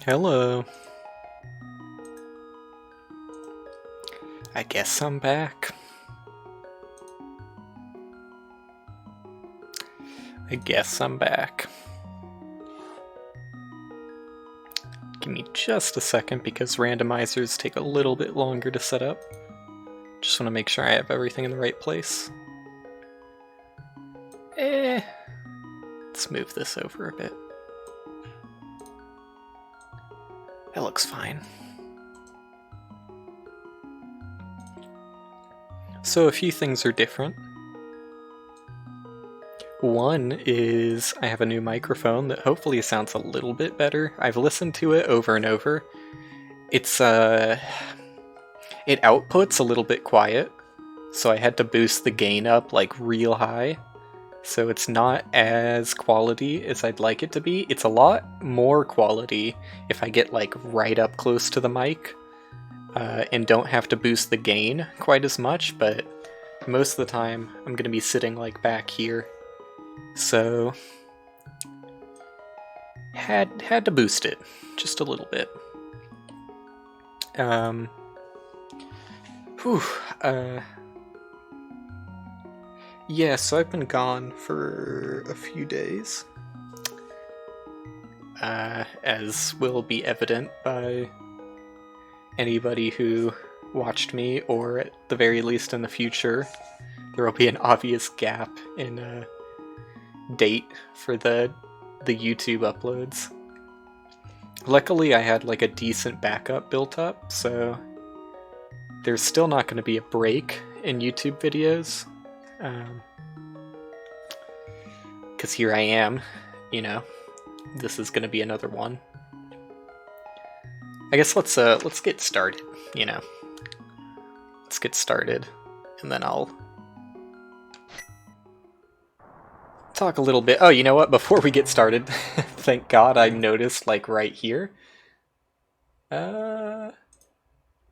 Hello. I guess I'm back. I guess I'm back. Give me just a second because randomizers take a little bit longer to set up. Just want to make sure I have everything in the right place. Let's move this over a bit. That looks fine. So a few things are different. One is I have a new microphone that hopefully sounds a little bit better. I've listened to it over and over. It outputs a little bit quiet, so I had to boost the gain up like real high. So it's not as quality as I'd like it to be. It's a lot more quality if I get like right up close to the mic and don't have to boost the gain quite as much, but most of the time I'm going to be sitting like back here. So had to boost it just a little bit. Yeah, so I've been gone for a few days, as will be evident by anybody who watched me, or at the very least in the future, there will be an obvious gap in date for the YouTube uploads. Luckily, I had like a decent backup built up, so there's still not going to be a break in YouTube videos. Because here I am, you know, this is going to be another one. I guess let's get started, you know. Let's get started, and then I'll talk a little bit. Oh, you know what? Before we get started, thank God I noticed, like, right here.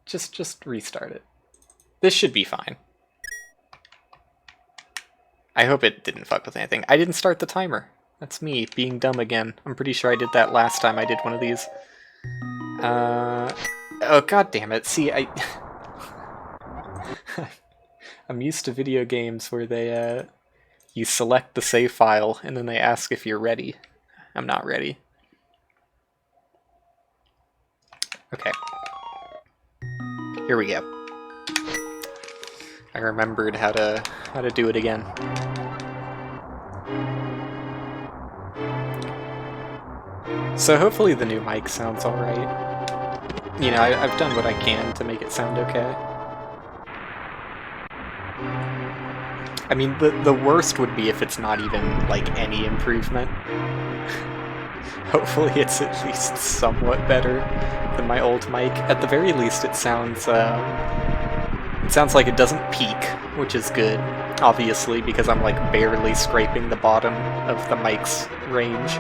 Just restart it. This should be fine. I hope it didn't fuck with anything. I didn't start the timer. That's me being dumb again. I'm pretty sure I did that last time I did one of these. Oh, god damn it. See, I'm used to video games where they, you select the save file and then they ask if you're ready. I'm not ready. Okay. Here we go. I remembered how to do it again. So hopefully the new mic sounds alright. You know, I've done what I can to make it sound okay. I mean, the worst would be if it's not even, like, any improvement. Hopefully it's at least somewhat better than my old mic. At the very least it sounds like it doesn't peak, which is good, obviously, because I'm like barely scraping the bottom of the mic's range,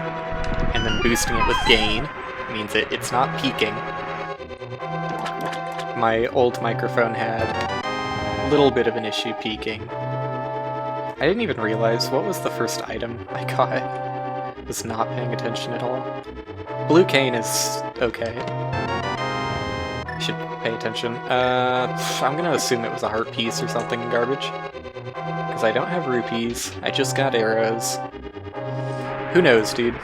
and then boosting it with gain means it's not peaking. My old microphone had a little bit of an issue peaking. I didn't even realize what was the first item I got. I was not paying attention at all. Blue cane is okay. I should pay attention. I'm gonna assume it was a heart piece or something garbage. Because I don't have rupees. I just got arrows. Who knows, dude?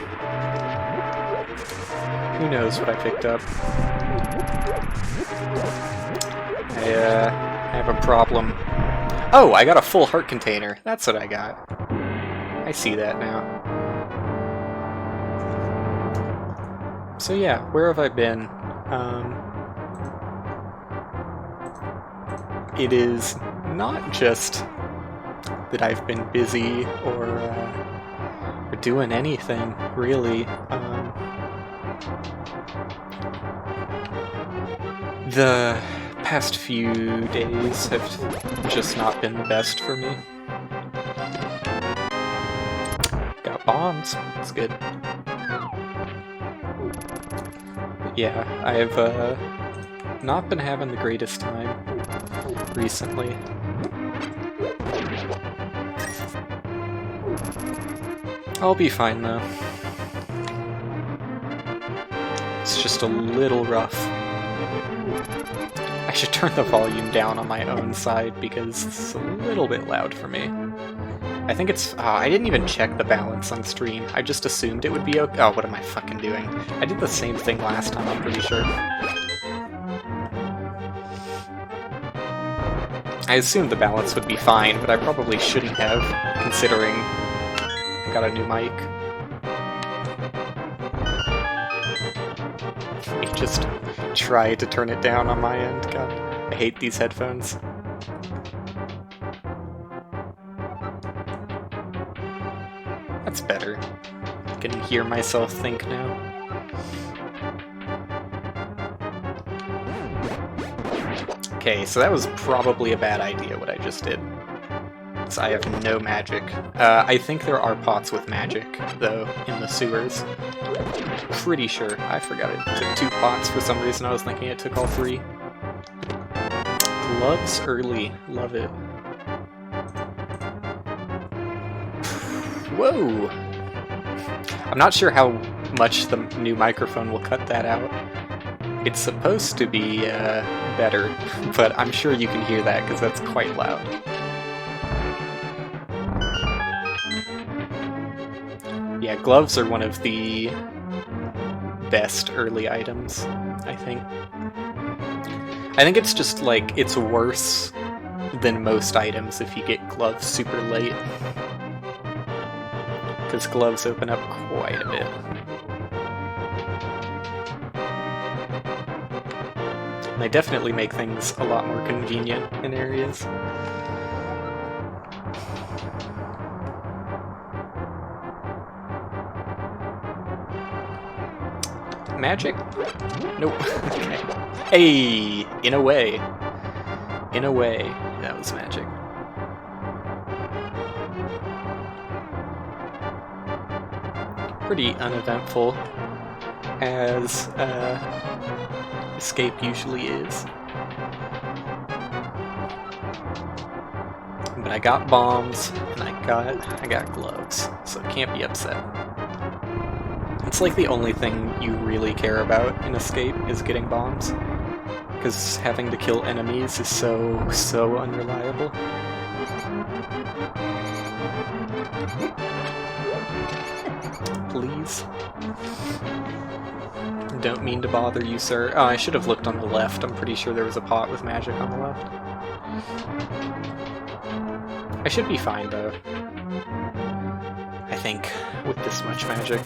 Who knows what I picked up? I have a problem. Oh, I got a full heart container. That's what I got. I see that now. So yeah, where have I been? It is not just that I've been busy or doing anything, really. The past few days have just not been the best for me. Got bombs. That's good. But yeah, I've not been having the greatest time recently. I'll be fine though. It's just a little rough. I should turn the volume down on my own side because it's a little bit loud for me. I think it's... I didn't even check the balance on stream. I just assumed it would be okay. Oh, what am I fucking doing? I did the same thing last time, I'm pretty sure. I assumed the balance would be fine, but I probably shouldn't have, considering I got a new mic. Let me just try to turn it down on my end. God, I hate these headphones. That's better. I can hear myself think now. Okay, so that was probably a bad idea what I just did. So I have no magic. I think there are pots with magic, though, in the sewers. Pretty sure. I forgot it took 2 pots for some reason. I was thinking it took all 3. Gloves early. Love it. Whoa! I'm not sure how much the new microphone will cut that out. It's supposed to be better, but I'm sure you can hear that because that's quite loud. Yeah, gloves are one of the best early items, I think. I think it's just like, it's worse than most items if you get gloves super late. Because gloves open up quite a bit. And they definitely make things a lot more convenient in areas. Magic? Nope. Okay. Hey! In a way. In a way, that was magic. Pretty uneventful, as escape usually is. But I got bombs, and I got gloves, so can't be upset. It's like the only thing you really care about in escape is getting bombs, because having to kill enemies is so unreliable. Please. Don't mean to bother you, sir. Oh, I should have looked on the left. I'm pretty sure there was a pot with magic on the left. I should be fine, though. I think, with this much magic.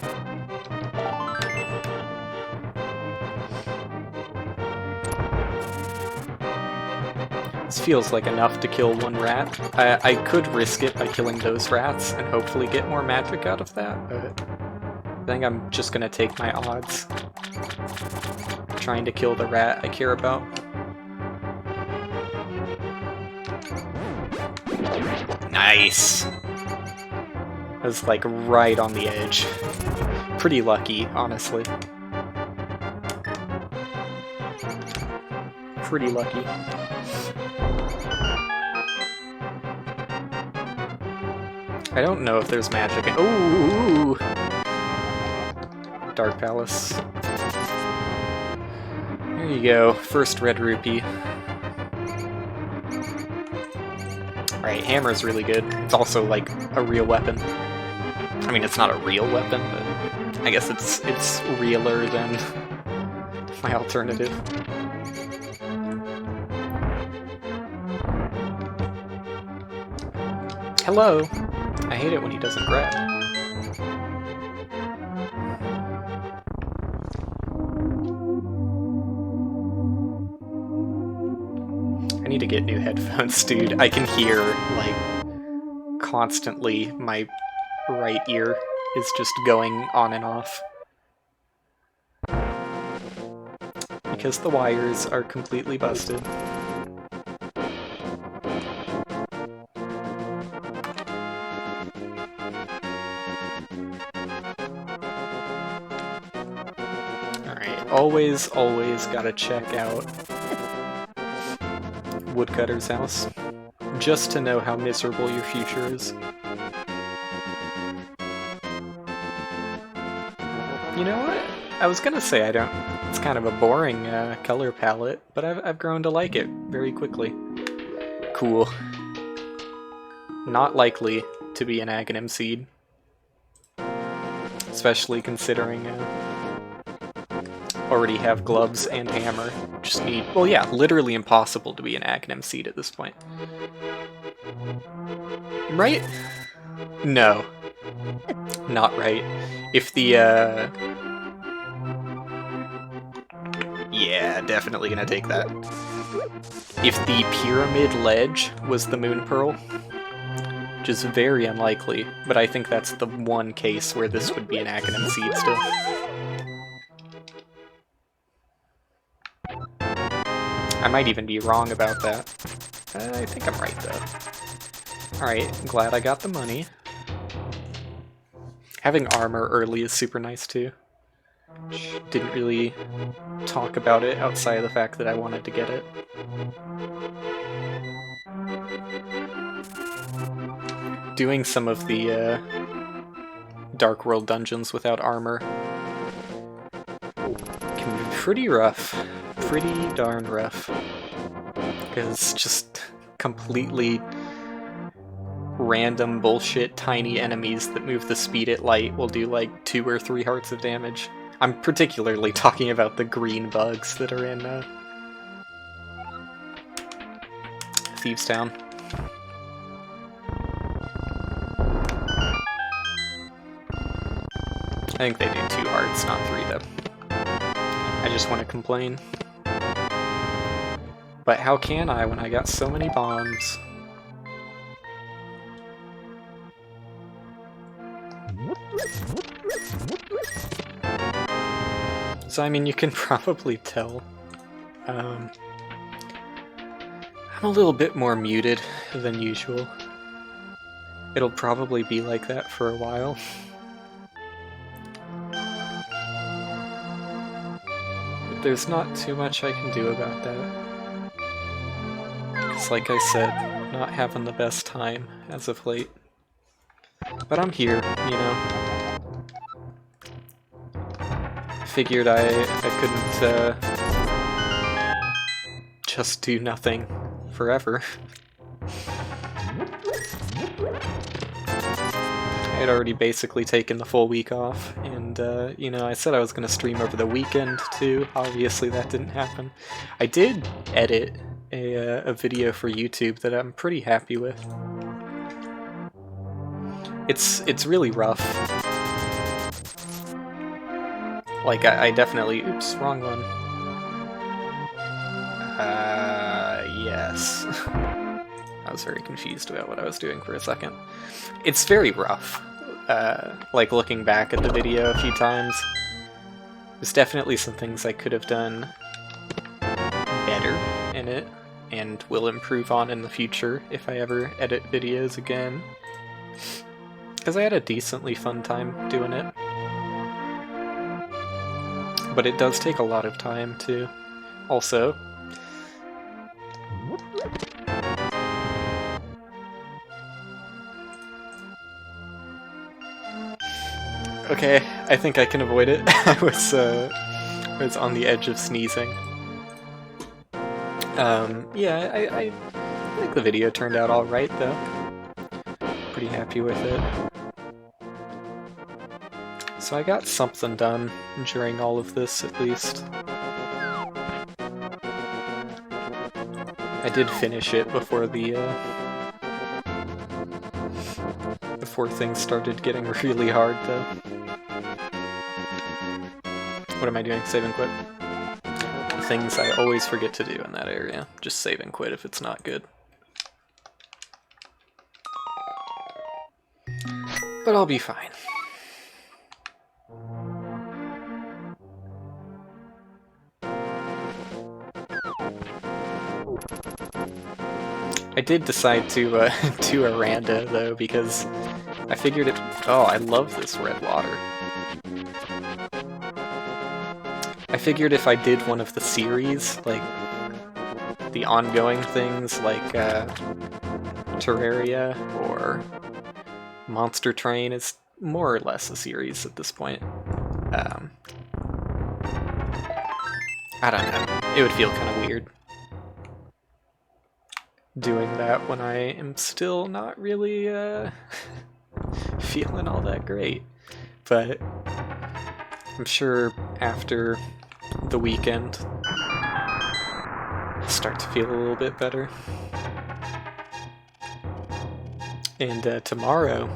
This feels like enough to kill 1 rat. I could risk it by killing those rats and hopefully get more magic out of that, but I think I'm just gonna take my odds. Trying to kill the rat I care about. Nice! I was like right on the edge. Pretty lucky, honestly. Pretty lucky. I don't know if there's magic in— ooh! Dark Palace. There you go, first red rupee. Alright, hammer's really good. It's also like a real weapon. I mean, it's not a real weapon, but I guess it's realer than my alternative. Hello! I hate it when he doesn't grab. I need to get new headphones, dude. I can hear, like, constantly my right ear is just going on and off. Because the wires are completely busted. Always gotta check out Woodcutter's house, just to know how miserable your future is. You know what? I was gonna say I don't. It's kind of a boring color palette, but I've grown to like it very quickly. Cool. Not likely to be an Aghanim seed, especially considering already have gloves and hammer. Just need, well, yeah, literally impossible to be an Aghanim seed at this point. Right? No. Not right. If the, yeah, definitely gonna take that. If the pyramid ledge was the moon pearl, which is very unlikely, but I think that's the one case where this would be an Aghanim seed still. I might even be wrong about that. I think I'm right, though. Alright, glad I got the money. Having armor early is super nice, too. Didn't really talk about it outside of the fact that I wanted to get it. Doing some of the Dark World dungeons without armor can be pretty rough. Pretty darn rough. Because just completely random bullshit tiny enemies that move the speed at light will do like 2 or 3 hearts of damage. I'm particularly talking about the green bugs that are in Thieves Town. I think they do 2 hearts, not 3 though. I just want to complain. But how can I when I got so many bombs? So I mean, you can probably tell. I'm a little bit more muted than usual. It'll probably be like that for a while. But there's not too much I can do about that. Because like I said, not having the best time as of late. But I'm here, you know. Figured I couldn't just do nothing forever. I had already basically taken the full week off, and you know, I said I was going to stream over the weekend too. Obviously that didn't happen. I did edit a video for YouTube that I'm pretty happy with. It's really rough. Like, I definitely... Oops, wrong one. Yes. I was very confused about what I was doing for a second. It's very rough. Like, looking back at the video a few times, there's definitely some things I could have done better in it, and will improve on in the future if I ever edit videos again. Because I had a decently fun time doing it. But it does take a lot of time, too. Also, okay, I think I can avoid it. I was on the edge of sneezing. Yeah, I think the video turned out alright, though. Pretty happy with it. So I got something done during all of this, at least. I did finish it before the, before things started getting really hard, though. What am I doing? Save and quit? Things I always forget to do in that area. Just save and quit if it's not good. But I'll be fine. I did decide to do a rando, though, because I figured it... Oh, I love this red water. I figured if I did one of the series, like, the ongoing things, like, Terraria, or Monster Train is more or less a series at this point. I don't know. It would feel kind of weird doing that when I am still not really feeling all that great. But I'm sure after the weekend I'll start to feel a little bit better. And tomorrow,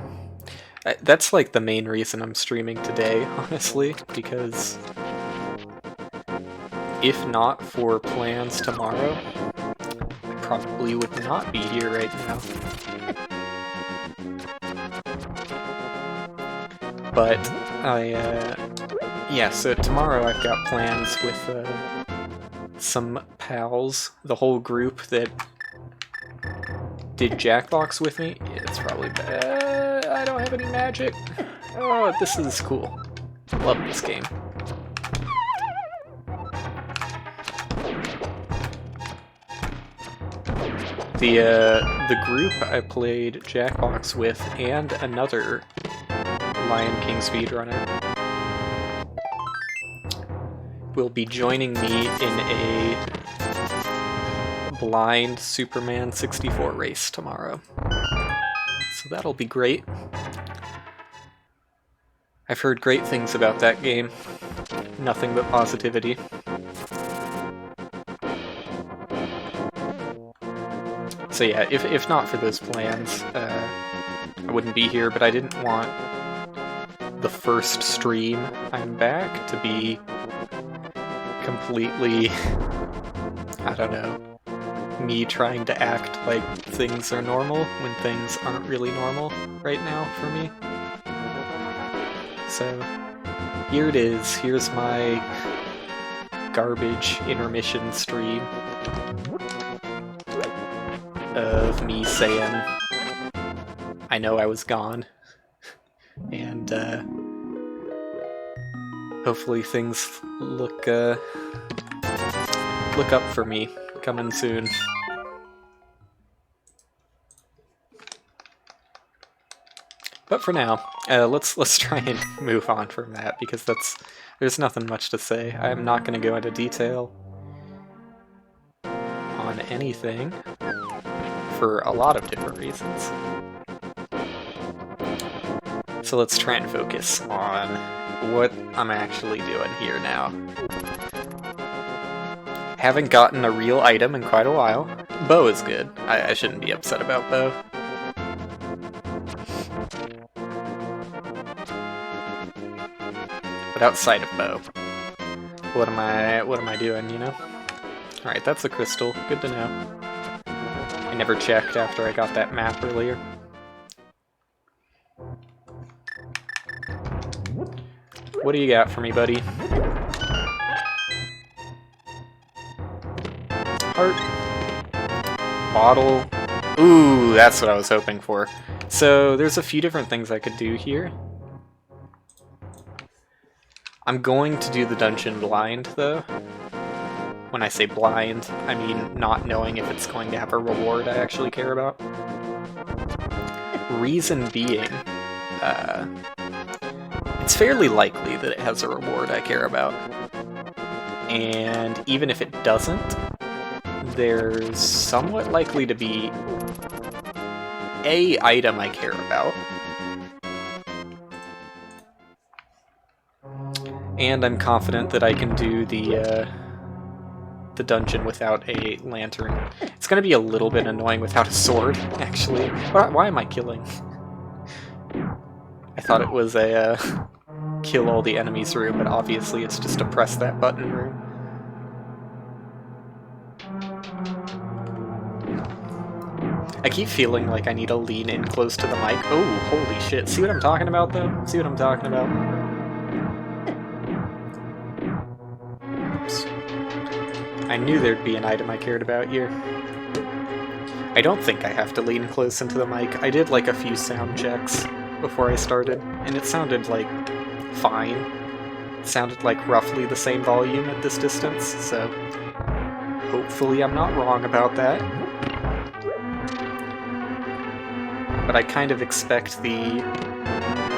that's like the main reason I'm streaming today, honestly, because if not for plans tomorrow, I probably would not be here right now. But yeah, so tomorrow I've got plans with some pals, the whole group that did Jackbox with me. Yeah, it's probably bad. I don't have any magic. Oh, this is cool. Love this game. The group I played Jackbox with and another Lion King speedrunner will be joining me in a blind Superman 64 race tomorrow. So that'll be great. I've heard great things about that game. Nothing but positivity. So yeah, if not for those plans, I wouldn't be here, but I didn't want the first stream I'm back to be completely, I don't know, me trying to act like things are normal when things aren't really normal right now for me. So here it is. Here's my garbage intermission stream of me saying I know I was gone, and hopefully things look up for me coming soon. But for now, let's try and move on from that, because there's nothing much to say. I'm not going to go into detail on anything for a lot of different reasons. So let's try and focus on what I'm actually doing here now. Haven't gotten a real item in quite a while. Bow is good. I shouldn't be upset about bow. But outside of bow, what am I doing, you know? Alright, that's a crystal. Good to know. I never checked after I got that map earlier. What do you got for me, buddy? Heart. Bottle. Ooh, that's what I was hoping for. So there's a few different things I could do here. I'm going to do the dungeon blind, though. When I say blind, I mean not knowing if it's going to have a reward I actually care about. Reason being, it's fairly likely that it has a reward I care about. And even if it doesn't, there's somewhat likely to be a item I care about. And I'm confident that I can do the dungeon without a lantern. It's gonna be a little bit annoying without a sword, actually. Why am I killing? I thought it was a kill all the enemies room, but obviously it's just a press that button room. I keep feeling like I need to lean in close to the mic. Oh, holy shit. See what I'm talking about, though? See what I'm talking about? Oops. I knew there'd be an item I cared about here. I don't think I have to lean close into the mic. I did like a few sound checks before I started, and it sounded like fine. It sounded like roughly the same volume at this distance, so hopefully I'm not wrong about that. But I kind of expect the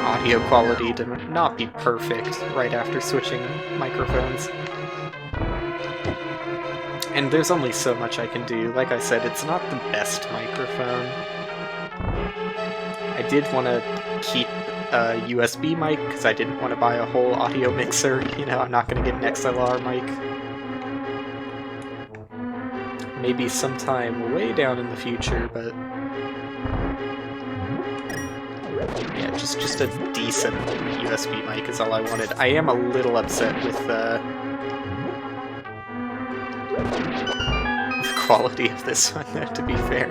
audio quality to not be perfect right after switching microphones. And there's only so much I can do. Like I said, it's not the best microphone. I did want to keep a USB mic, because I didn't want to buy a whole audio mixer. You know, I'm not going to get an XLR mic. Maybe sometime way down in the future, but... yeah, just a decent USB mic is all I wanted. I am a little upset with the quality of this one, though, to be fair.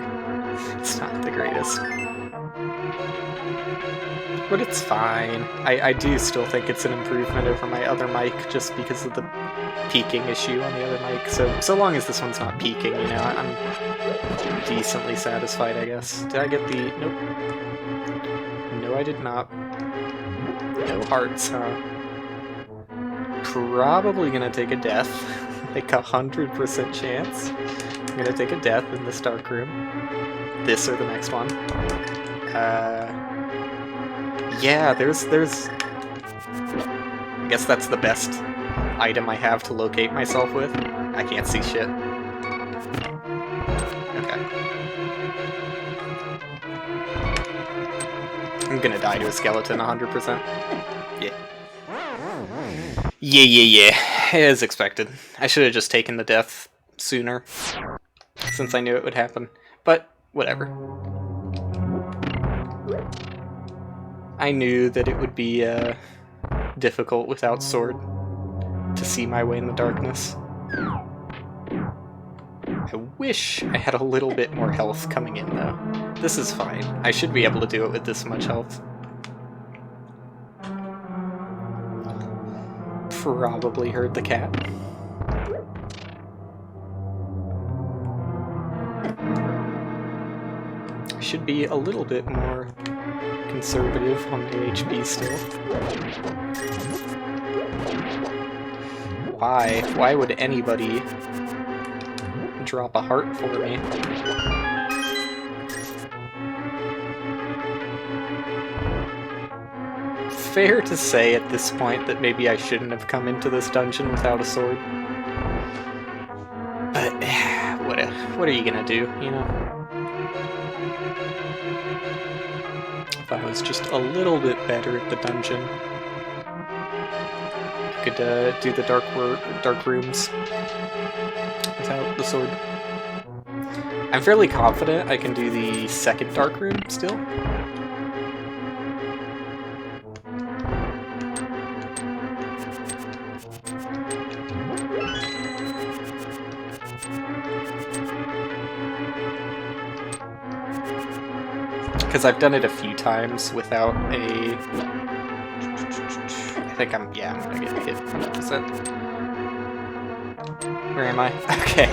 It's not the greatest. But it's fine. I do still think it's an improvement over my other mic, just because of the peaking issue on the other mic. So long as this one's not peaking, you know, I'm decently satisfied, I guess. Did I get the... nope. No, I did not. No hearts, huh? Probably gonna take a death. Like 100% chance. I'm gonna take a death in this dark room. This or the next one. Yeah, there's... I guess that's the best item I have to locate myself with. I can't see shit. Okay. I'm gonna die to a skeleton 100%. Yeah. Yeah. As expected. I should have just taken the death sooner, since I knew it would happen. But, whatever. I knew that it would be difficult without sword to see my way in the darkness. I wish I had a little bit more health coming in, though. This is fine. I should be able to do it with this much health. Probably heard the cat. I should be a little bit more conservative on the HP still. Why? Why would anybody drop a heart for me? Fair to say at this point that maybe I shouldn't have come into this dungeon without a sword. But what are you gonna do, you know? If I was just a little bit better at the dungeon, I could do the dark rooms without the sword. I'm fairly confident I can do the second dark room still. Because I've done it a few times without a... I think I'm gonna get hit 100%. Where am I? Okay.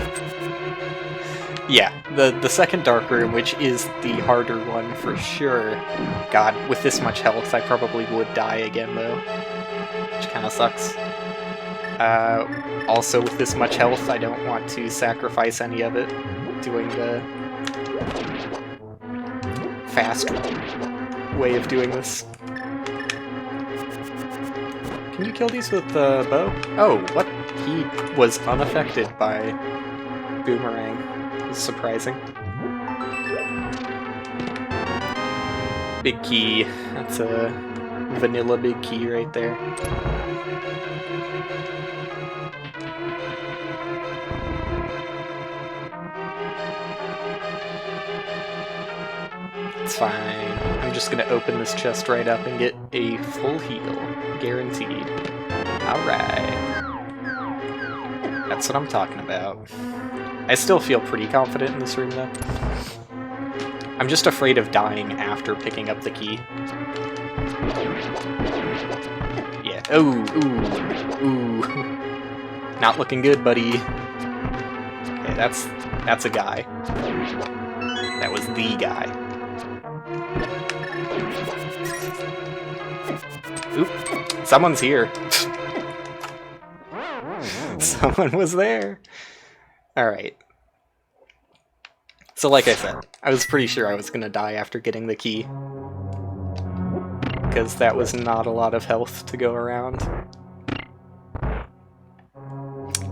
Yeah, the second dark room, which is the harder one for sure. God, with this much health, I probably would die again, though. Which kind of sucks. Also, with this much health, I don't want to sacrifice any of it doing the fast way of doing this. Can you kill these with the bow? Oh, what? He was unaffected by Boomerang. It was surprising. Big key. That's a vanilla big key right there. It's fine. I'm just gonna open this chest right up and get a full heal. Guaranteed. Alright. That's what I'm talking about. I still feel pretty confident in this room, though. I'm just afraid of dying after picking up the key. Yeah. Oh, ooh. Not looking good, buddy. Okay, that's a guy. That was the guy. Oop. Someone's here. Someone was there. Alright. So like I said, I was pretty sure I was gonna die after getting the key. Because that was not a lot of health to go around.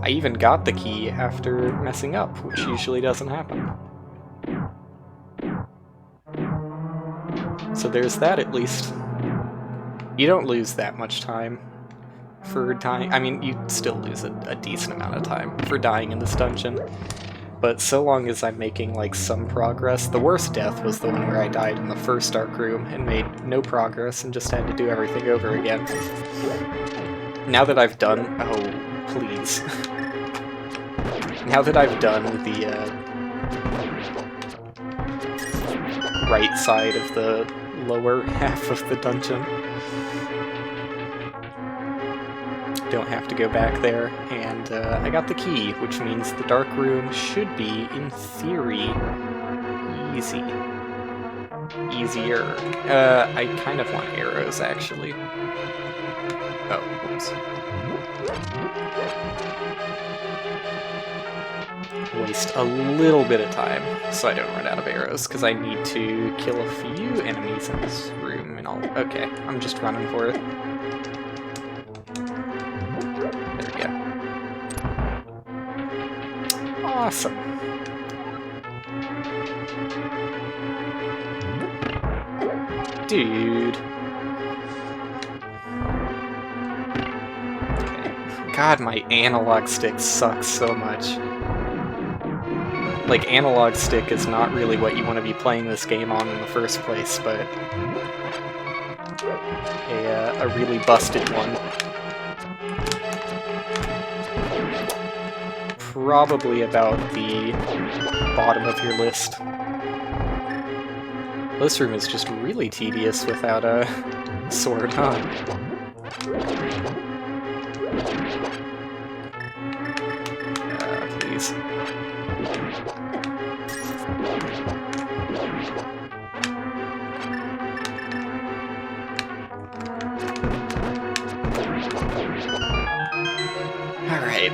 I even got the key after messing up, which usually doesn't happen. So there's that at least. You don't lose that much time for dying. I mean, you still lose a decent amount of time for dying in this dungeon. But so long as I'm making, like, some progress. The worst death was the one where I died in the first dark room and made no progress and just had to do everything over again. Now that I've done... Oh, please. Now that I've done the right side of the lower half of the dungeon, don't have to go back there, and I got the key, which means the dark room should be, in theory, easy. Easier. I kind of want arrows, actually. Oh, whoops. Waste a little bit of time so I don't run out of arrows, because I need to kill a few enemies in this room and all. Okay, I'm just running for it. Awesome. Dude. Okay. God, my analog stick sucks so much. Like, analog stick is not really what you want to be playing this game on in the first place, but a really busted one. Probably about the bottom of your list. This room is just really tedious without a sword, huh? Please. Alright.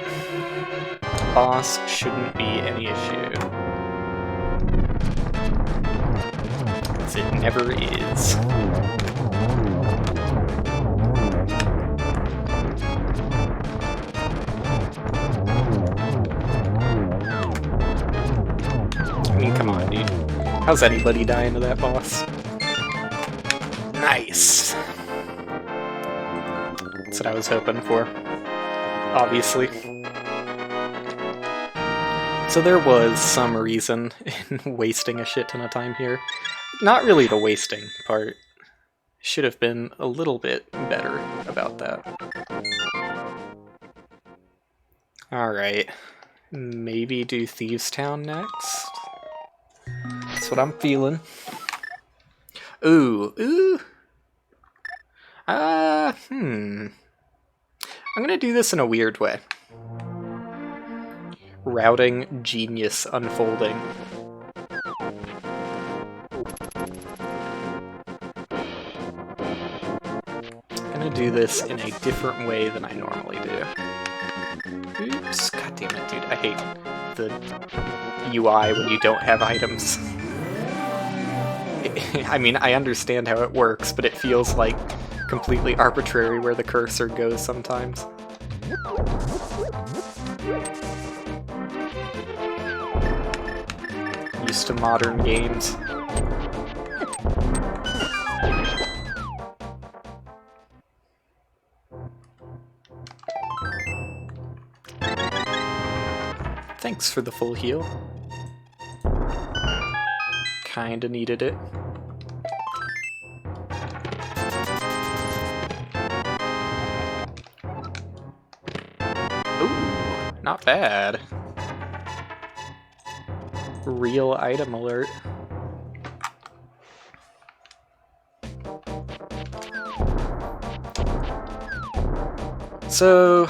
Boss shouldn't be any issue. As it never is. I mean, come on, dude. How's anybody dying to that boss? Nice! That's what I was hoping for. Obviously. So there was some reason in wasting a shit ton of time here. Not really the wasting part. Should have been a little bit better about that. Alright. Maybe do Thieves' Town next? That's what I'm feeling. Ooh. I'm gonna do this in a weird way. Routing genius unfolding. I'm gonna do this in a different way than I normally do. Oops, god damn it, dude. I hate the UI when you don't have items. I mean, I understand how it works, but it feels like completely arbitrary where the cursor goes sometimes. Used to modern games. Thanks for the full heal. Kinda needed it. Ooh, not bad. Real item alert. So,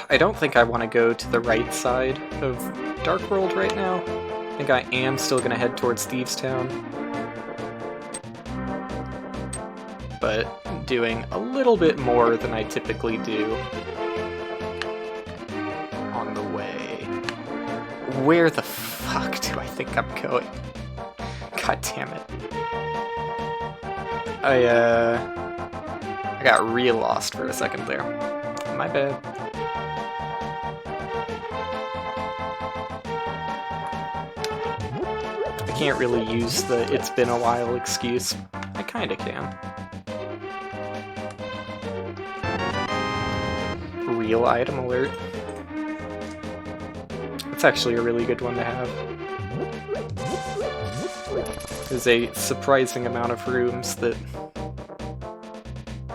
I don't think I want to go to the right side of Dark World right now. I think I am still going to head towards Thieves' Town. But doing a little bit more than I typically do on the way. Where the fuck do I think I'm going? God damn it. I got real lost for a second there. My bad. can't really use the "it's been a while" excuse. I kinda can. Real item alert. That's actually a really good one to have. There's a surprising amount of rooms that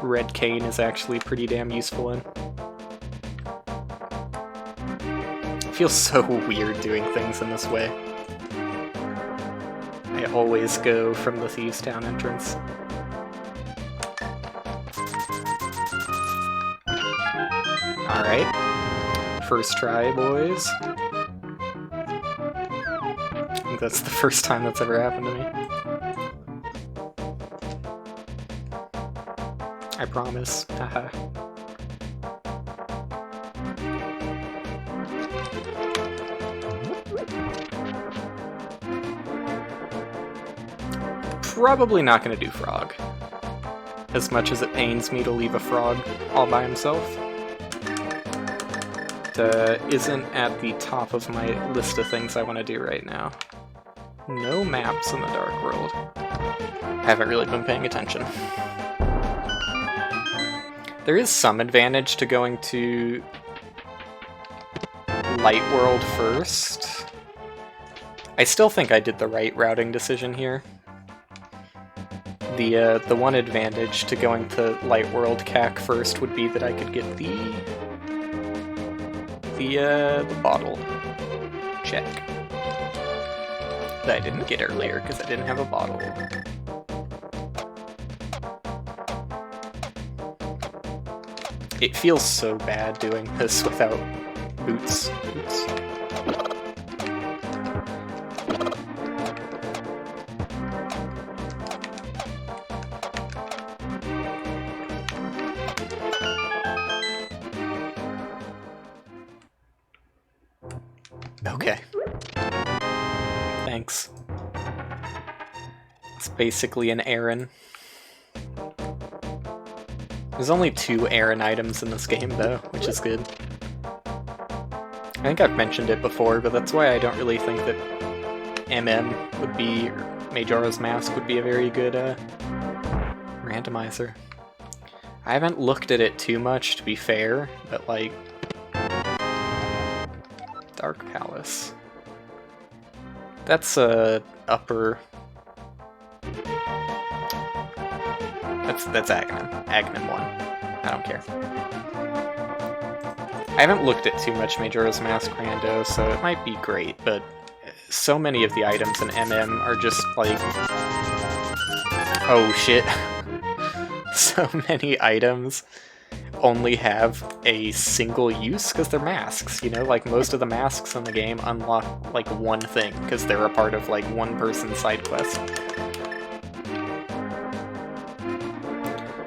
red cane is actually pretty damn useful in. It feels so weird doing things in this way. I always go from the Thieves' Town entrance. Alright. First try, boys. I think that's the first time that's ever happened to me. I promise. Haha. Probably not gonna do frog. As much as it pains me to leave a frog all by himself. It isn't at the top of my list of things I want to do right now. No maps in the Dark World. I haven't really been paying attention. There is some advantage to going to Light World first. I still think I did the right routing decision here. The one advantage to going to Light World CAC first would be that I could get the bottle check that I didn't get earlier because I didn't have a bottle. It feels so bad doing this without boots. Okay. Thanks. It's basically an Aaron. There's only 2 Aaron items in this game, though, which is good. I think I've mentioned it before, but that's why I don't really think that MM would be, or Majora's Mask would be a very good randomizer. I haven't looked at it too much, to be fair, but like... Dark Palace. That's upper... That's Aghanim. Aghanim 1. I don't care. I haven't looked at too much Majora's Mask Rando, so it might be great, but so many of the items in MM are just like... Oh shit. So many items only have a single use because they're masks, you know? Like, most of the masks in the game unlock, like, one thing, because they're a part of, like, one person's side quest.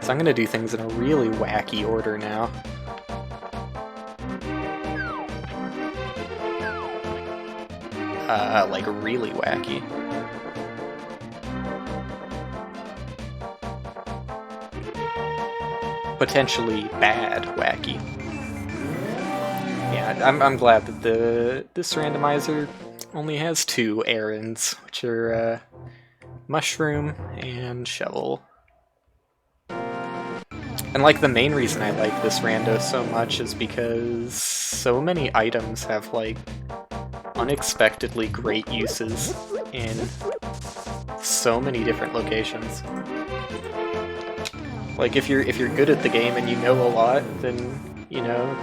So I'm gonna do things in a really wacky order now. Like, really wacky. Potentially bad wacky. Yeah, I'm glad that this randomizer only has 2 errands, which are mushroom and shovel. And like the main reason I like this rando so much is because so many items have like unexpectedly great uses in so many different locations. Like if you're good at the game and you know a lot, then you know,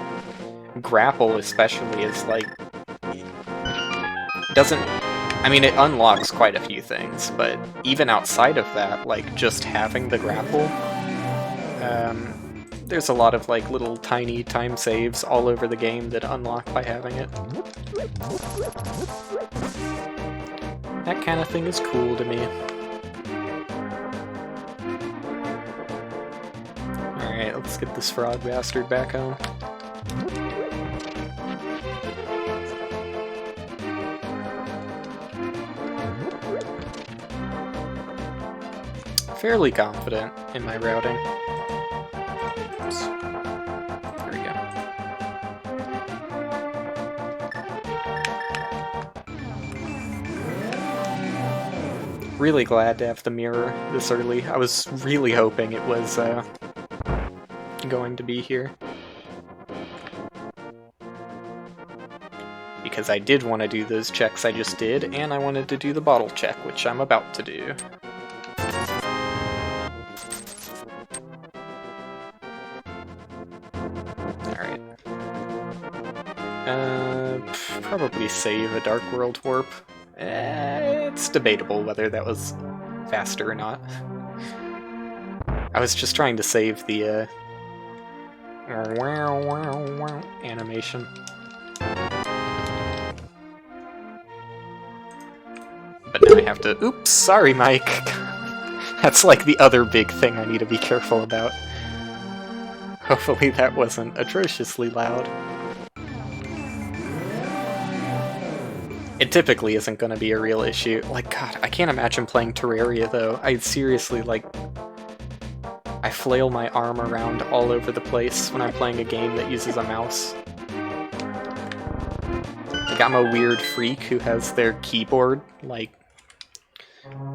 grapple especially is like doesn't. I mean, it unlocks quite a few things, but even outside of that, like just having the grapple, there's a lot of like little tiny time saves all over the game that unlock by having it. That kind of thing is cool to me. Alright, let's get this frog bastard back home. Fairly confident in my routing. Oops. There we go. Really glad to have the mirror this early. I was really hoping it was going to be here. Because I did want to do those checks I just did, and I wanted to do the bottle check, which I'm about to do. Alright. Probably save a Dark World Warp. It's debatable whether that was faster or not. I was just trying to save the animation. But now I have to... Oops, sorry, Mike. That's like the other big thing I need to be careful about. Hopefully that wasn't atrociously loud. It typically isn't going to be a real issue. Like, God, I can't imagine playing Terraria, though. I seriously, like... I flail my arm around all over the place when I'm playing a game that uses a mouse. Like, I'm a weird freak who has their keyboard, like,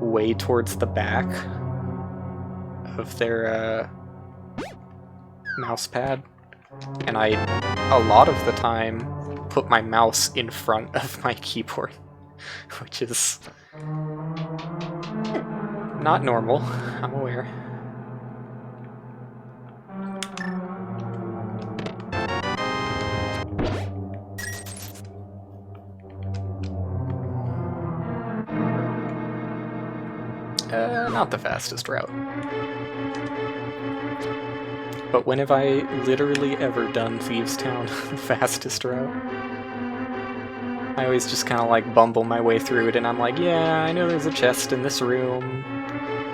way towards the back of their, mouse pad. And I, a lot of the time, put my mouse in front of my keyboard, which is not normal, I'm aware. Not the fastest route. But when have I literally ever done Thieves Town the fastest route? I always just kind of like bumble my way through it, and I'm like, yeah, I know there's a chest in this room.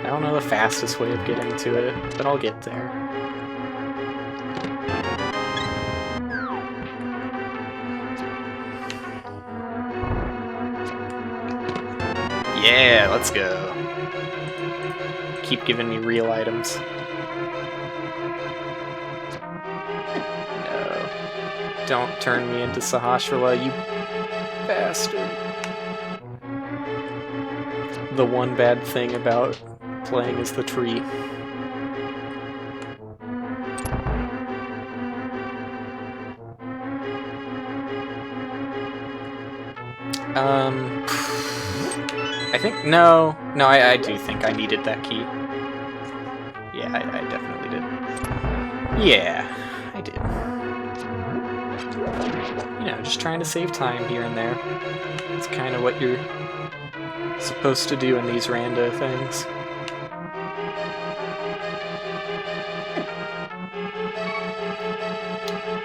I don't know the fastest way of getting to it, but I'll get there. Yeah, let's go. Keep giving me real items. No. Don't turn me into Sahasrara, you bastard. The one bad thing about playing as the tree. I think, no, I do think I needed that key. Yeah, I definitely did. Yeah, I did. You know, just trying to save time here and there. It's kind of what you're supposed to do in these rando things.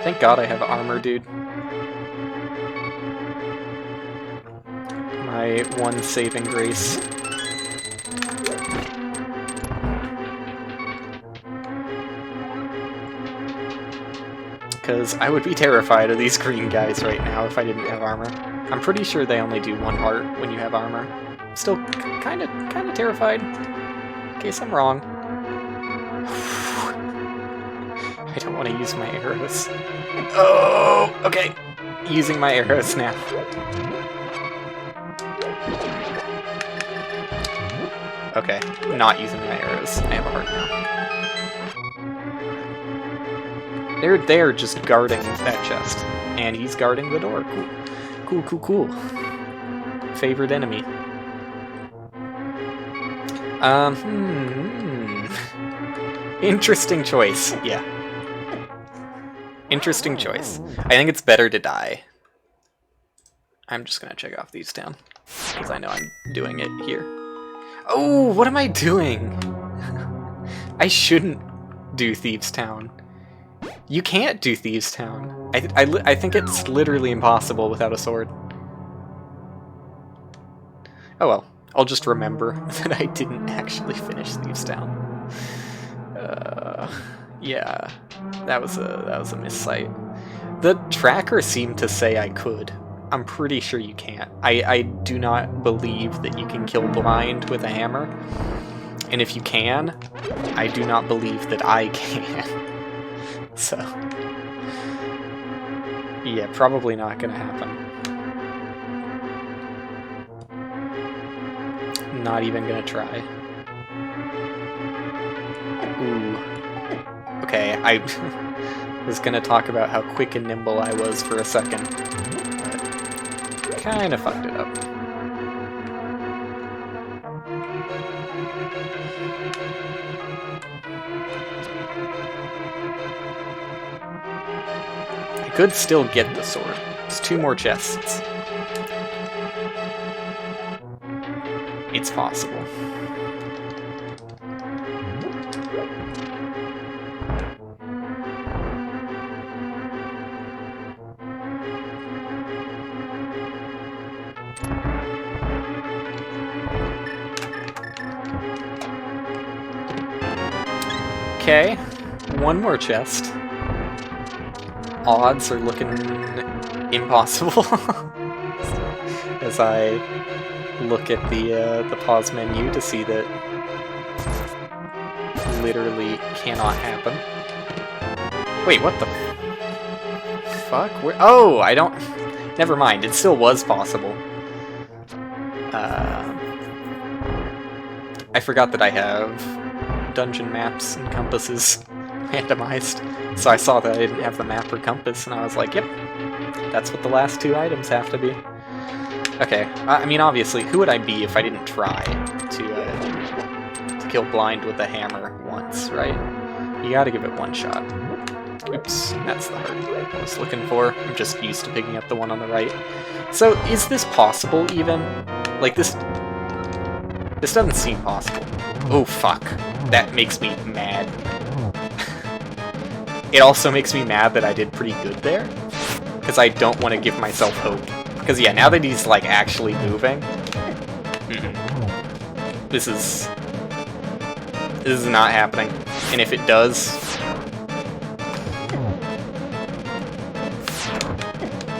Thank God I have armor, dude. My one saving grace. Because I would be terrified of these green guys right now if I didn't have armor. I'm pretty sure they only do 1 heart when you have armor. Still kinda terrified. In case I'm wrong. I don't want to use my arrows. Oh, okay. Using my arrows now. Okay, not using my arrows. I have a heart now. They're just guarding that chest. And he's guarding the door. Cool. Favorite enemy. Interesting choice, yeah. Interesting choice. I think it's better to die. I'm just gonna check off these down. Because I know I'm doing it here. Oh, what am I doing? I shouldn't do Thieves Town. You can't do Thieves Town. I think it's literally impossible without a sword. Oh well, I'll just remember that I didn't actually finish Thieves Town. Yeah, that was a missight. The tracker seemed to say I could. I'm pretty sure you can't. I do not believe that you can kill blind with a hammer. And if you can, I do not believe that I can. So, yeah, probably not gonna happen. Not even gonna try. Ooh. Okay, I was gonna talk about how quick and nimble I was for a second, but kinda fucked it up. I could still get the sword. It's 2 more chests. It's possible. Okay, 1 more chest. Odds are looking impossible as I look at the pause menu to see that literally cannot happen. Wait, what the fuck? Where? Oh, I don't... Never mind, it still was possible. I forgot that I have dungeon maps and compasses randomized, so I saw that I didn't have the map or compass, and I was like, yep, that's what the last 2 items have to be. Okay, I mean, obviously, who would I be if I didn't try to kill blind with a hammer once, right? You gotta give it 1 shot. Oops, that's the heart I was looking for. I'm just used to picking up the one on the right. So, is this possible, even? Like, this doesn't seem possible. Oh, fuck. That makes me mad. It also makes me mad that I did pretty good there, because I don't want to give myself hope. Because, yeah, now that he's, like, actually moving... This is not happening. And if it does...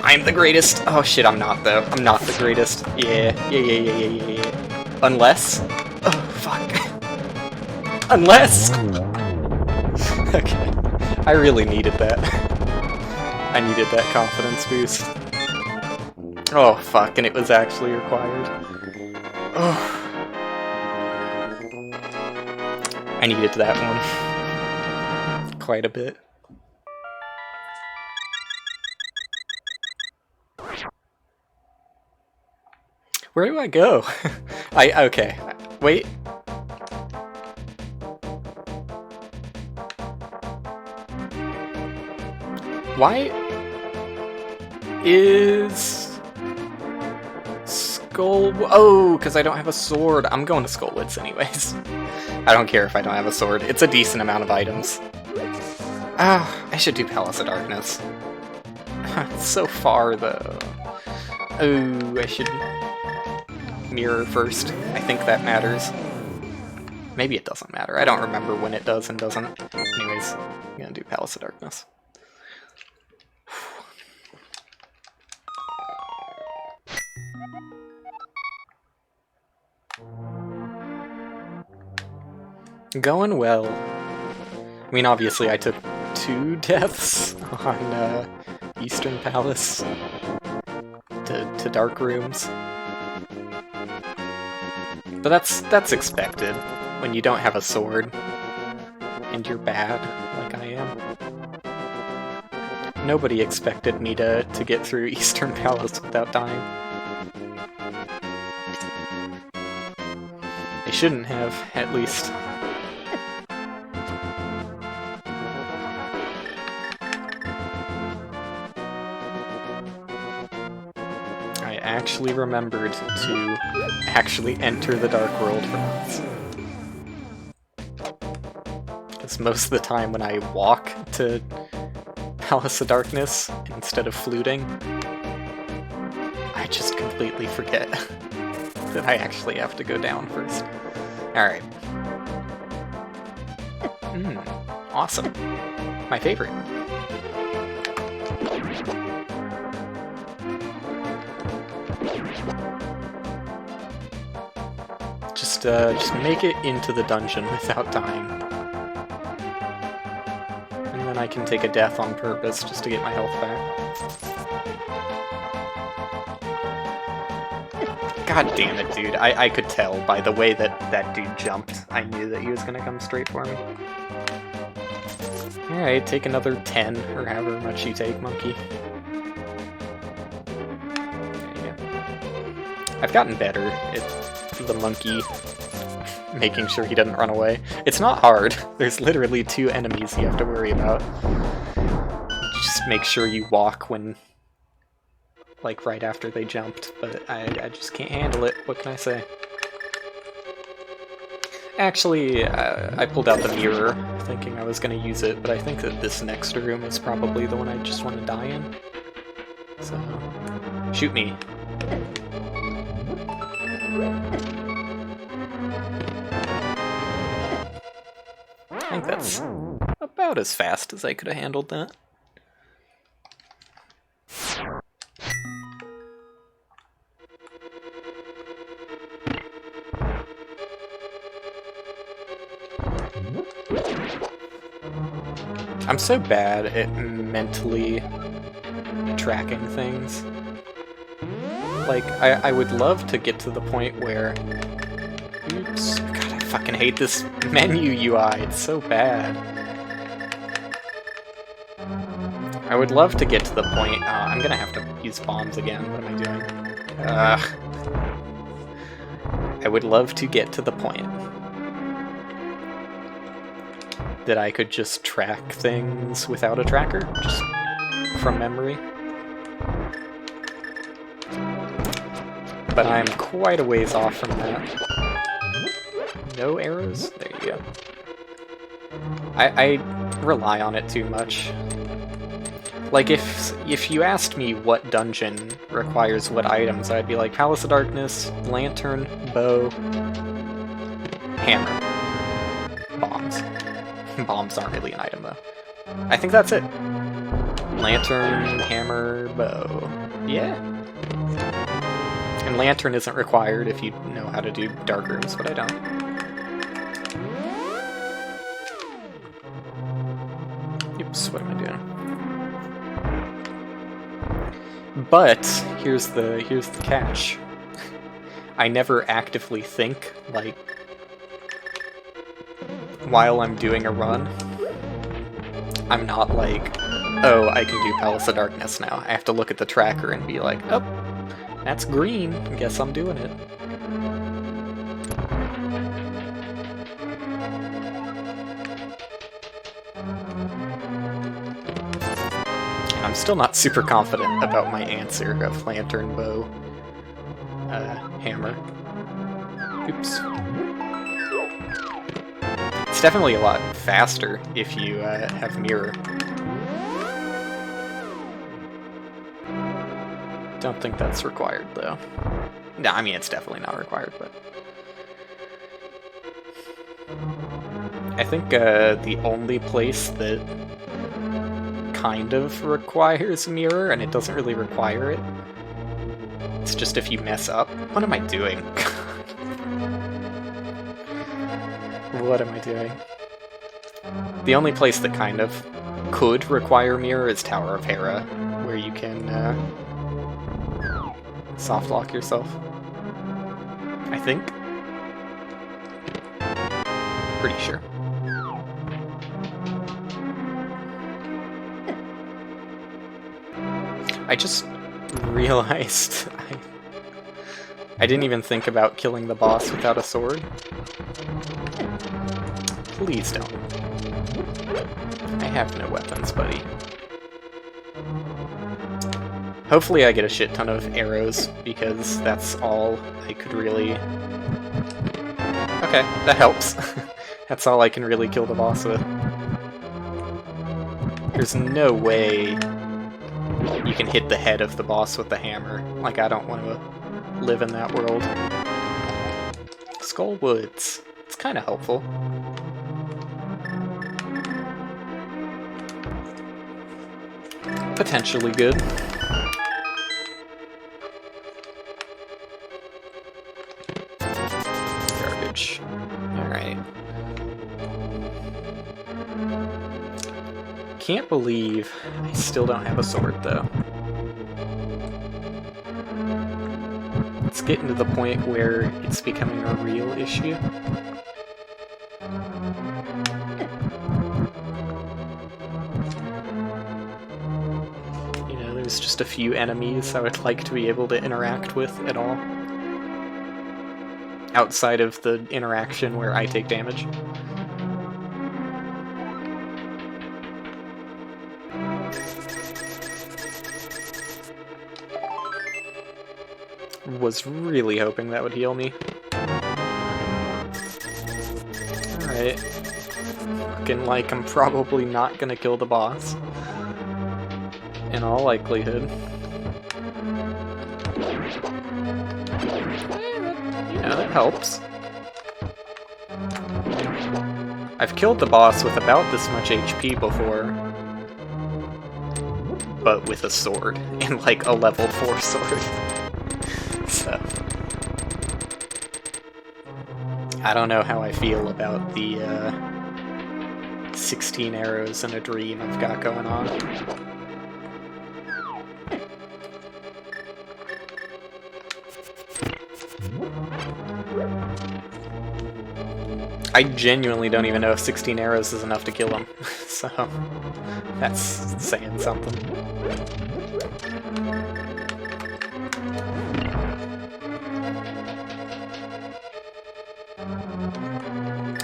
I'm the greatest! Oh shit, I'm not, though. I'm not the greatest. Yeah. Unless... Oh, fuck. Unless... Okay. I really needed that. I needed that confidence boost. Oh, fuck, and it was actually required. Oh. I needed that one. Quite a bit. Where do I go? Okay. Wait. Why is Skull... Oh, because I don't have a sword. I'm going to Skullwoods anyways. I don't care if I don't have a sword. It's a decent amount of items. Ah, I should do Palace of Darkness. It's so far, though. Oh, I should mirror first. I think that matters. Maybe it doesn't matter. I don't remember when it does and doesn't. Anyways, I'm gonna do Palace of Darkness. Going well. I mean, obviously I took 2 deaths on Eastern Palace to Dark Rooms. But that's expected when you don't have a sword and you're bad like I am. Nobody expected me to get through Eastern Palace without dying. They shouldn't have, at least. I actually remembered to actually enter the Dark World for once. Because most of the time when I walk to Palace of Darkness instead of fluting, I just completely forget that I actually have to go down first. Alright. Awesome. My favorite. Just make it into the dungeon without dying. And then I can take a death on purpose just to get my health back. God damn it, dude. I could tell by the way that that dude jumped. I knew that he was gonna come straight for me. Alright, take another 10, or however much you take, monkey. There you go. I've gotten better at the monkey making sure he doesn't run away. It's not hard. There's literally 2 enemies you have to worry about. Just make sure you walk when... like, right after they jumped, but I just can't handle it. What can I say? Actually, I pulled out the mirror, thinking I was going to use it, but I think that this next room is probably the one I just want to die in. So, shoot me. I think that's about as fast as I could have handled that. I'm so bad at mentally tracking things. Like, I would love to get to the point where... Oops. God, I fucking hate this menu UI. It's so bad. I would love to get to the point... I'm gonna have to use bombs again. What am I doing? I would love to get to the point that I could just track things without a tracker, just from memory. But I'm quite a ways off from that. No arrows? There you go. I rely on it too much. Like, if you asked me what dungeon requires what items, I'd be like, Palace of Darkness, Lantern, Bow, Hammer, Bombs. Bombs aren't really an item, though. I think that's it. Lantern, Hammer, Bow. Yeah. And Lantern isn't required if you know how to do dark rooms, but I don't. Oops, what am I doing? But here's the catch. I never actively think, like, while I'm doing a run, I'm not like, oh, I can do Palace of Darkness now. I have to look at the tracker and be like, oh, that's green. I guess I'm doing it. I'm still not super confident about my answer of Lantern, Bow, Hammer. Oops. It's definitely a lot faster if you have mirror. Don't think that's required, though. No, I mean, it's definitely not required, but... I think the only place that kind of requires mirror, and it doesn't really require it, it's just if you mess up. What am I doing? What am I doing? The only place that kind of could require mirror is Tower of Hera, where you can soft lock yourself. I think. Pretty sure. I just realized I didn't even think about killing the boss without a sword. Please don't. I have no weapons, buddy. Hopefully I get a shit ton of arrows, because that's all I could really... Okay, that helps. That's all I can really kill the boss with. There's no way you can hit the head of the boss with the hammer. Like, I don't want to live in that world. Skull Woods. It's kind of helpful. Potentially good. Garbage. Alright. Can't believe I still don't have a sword, though. it's getting to the point where it's becoming a real issue. You know, there's just a few enemies I would like to be able to interact with at all. Outside of the interaction where I take damage. Was really hoping that would heal me. Alright. Looking like I'm probably not gonna kill the boss. In all likelihood. Yeah, that helps. I've killed the boss with about this much HP before. But with a sword. And like a level 4 sword. So, I don't know how I feel about the 16 arrows in a dream I've got going on. I genuinely don't even know if 16 arrows is enough to kill him, so that's saying something.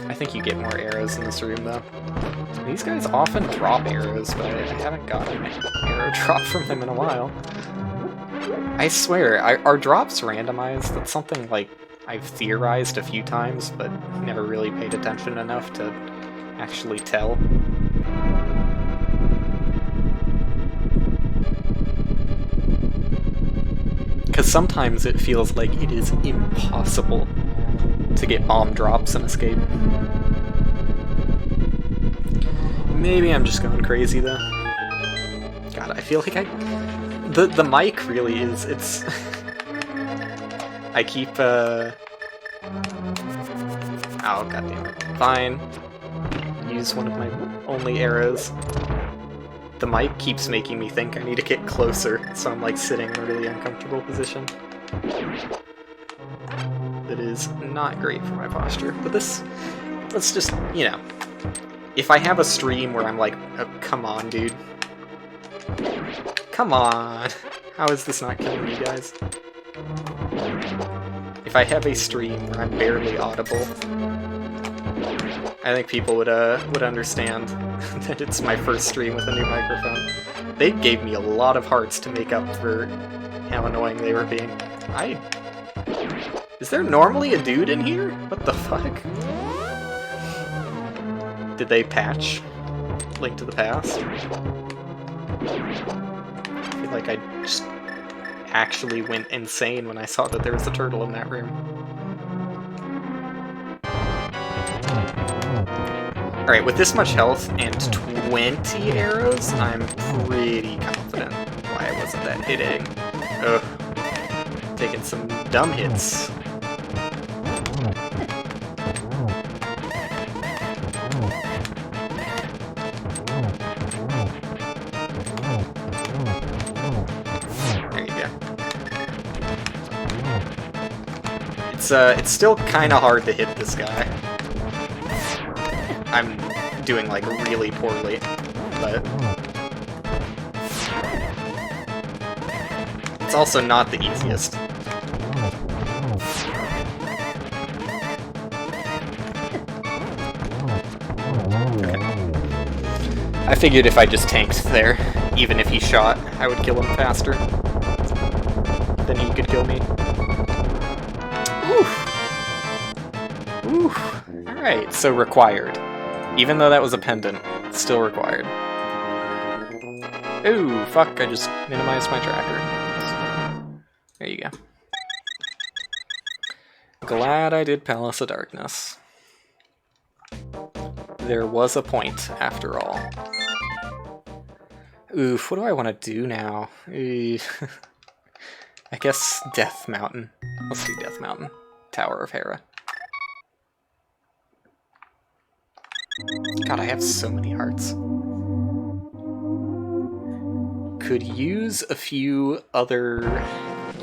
I think you get more arrows in this room, though. These guys often drop arrows, but I haven't gotten an arrow drop from them in a while. I swear, are drops randomized? That's something, like, I've theorized a few times, but never really paid attention enough to actually tell. Because sometimes it feels like it is impossible to get bomb drops and escape. Maybe I'm just going crazy though. God, I feel like the mic really is, it's I keep oh goddammit. Fine. Use one of my only arrows. The mic keeps making me think I need to get closer, so I'm like sitting in a really uncomfortable position. That is not great for my posture. But this, let's just, you know, if I have a stream where I'm like, oh, come on, dude. Come on. How is this not killing you guys? If I have a stream where I'm barely audible, I think people would understand that it's my first stream with a new microphone. They gave me a lot of hearts to make up for how annoying they were being. Is there normally a dude in here? What the fuck? Did they patch Link to the Past? I feel like I just actually went insane when I saw that there was a turtle in that room. Alright, with this much health and 20 arrows, I'm pretty confident why I wasn't that hitting. Ugh. Taking some dumb hits. There you go. It's still kind of hard to hit this guy. I'm doing, like, really poorly, but it's also not the easiest. Okay. I figured if I just tanked there, even if he shot, I would kill him faster than he could kill me. Oof. Oof. Alright, so required. Even though that was a pendant, it's still required. Ooh, fuck, I just minimized my tracker. There you go. Glad I did Palace of Darkness. There was a point, after all. Oof, what do I want to do now? I guess Death Mountain. Let's do Death Mountain. Tower of Hera. God, I have so many hearts. Could use a few other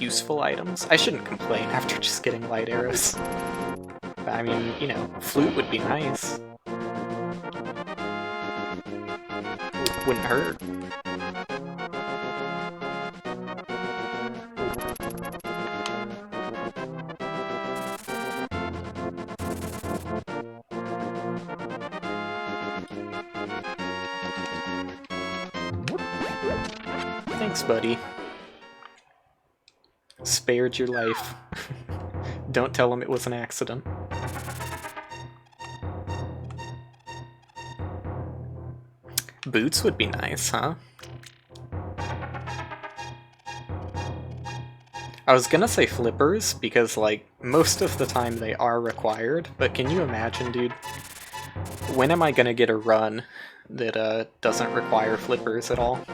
useful items. I shouldn't complain after just getting light arrows. But, I mean, you know, flute would be nice. Wouldn't hurt. Thanks, buddy. Spared your life. Don't tell him it was an accident. Boots would be nice, huh? I was gonna say flippers, because, like, most of the time they are required, but can you imagine, dude? When am I gonna get a run that, doesn't require flippers at all?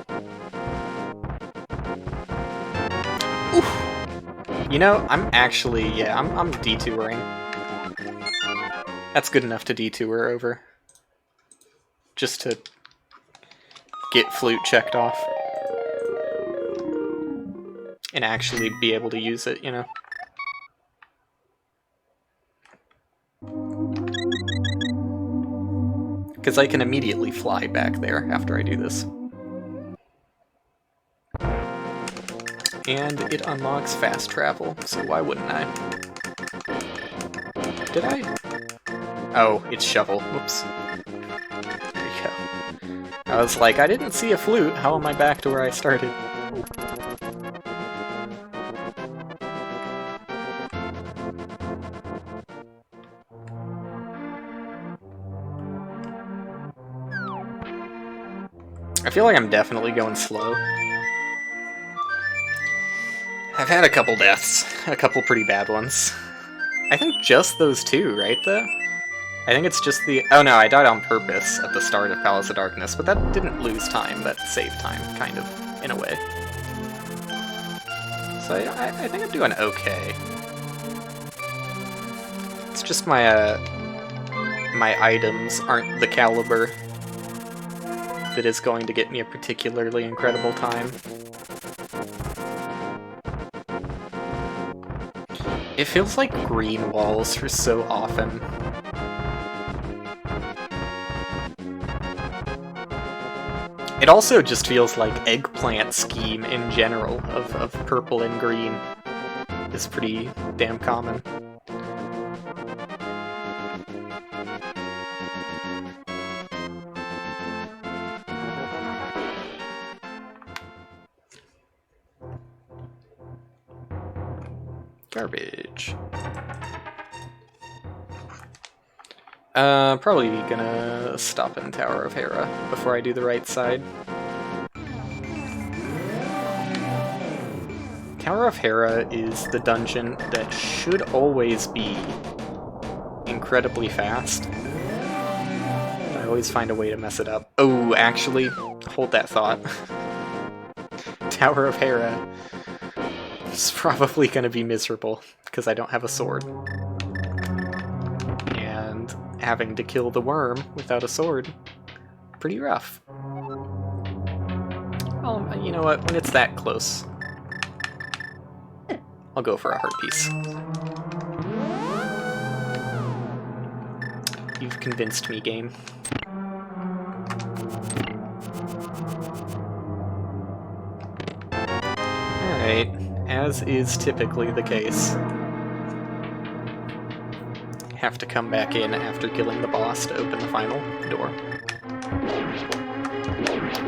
Oof! You know, I'm actually, yeah, I'm detouring. That's good enough to detour over. Just to get flute checked off. And actually be able to use it, you know? Because I can immediately fly back there after I do this. And it unlocks fast travel, so why wouldn't I? Did I? Oh, it's shovel. Whoops. There you go. I was like, I didn't see a flute, how am I back to where I started? I feel like I'm definitely going slow. I've had a couple deaths, a couple pretty bad ones. I think just those two, right, though? I think it's just the... Oh no, I died on purpose at the start of Palace of Darkness, but that didn't lose time, that saved time, kind of, in a way. So I think I'm doing okay. It's just my, my items aren't the caliber that is going to get me a particularly incredible time. It feels like green walls for so often. It also just feels like eggplant scheme in general of purple and green is pretty damn common. Garbage. Probably gonna stop in Tower of Hera before I do the right side. Tower of Hera is the dungeon that should always be incredibly fast. I always find a way to mess it up. Oh, actually, hold that thought. Tower of Hera is probably gonna be miserable, because I don't have a sword. And having to kill the worm without a sword, pretty rough. Well, you know what, when it's that close, I'll go for a heart piece. You've convinced me, game. Alright, as is typically the case. Have to come back in after killing the boss to open the final door.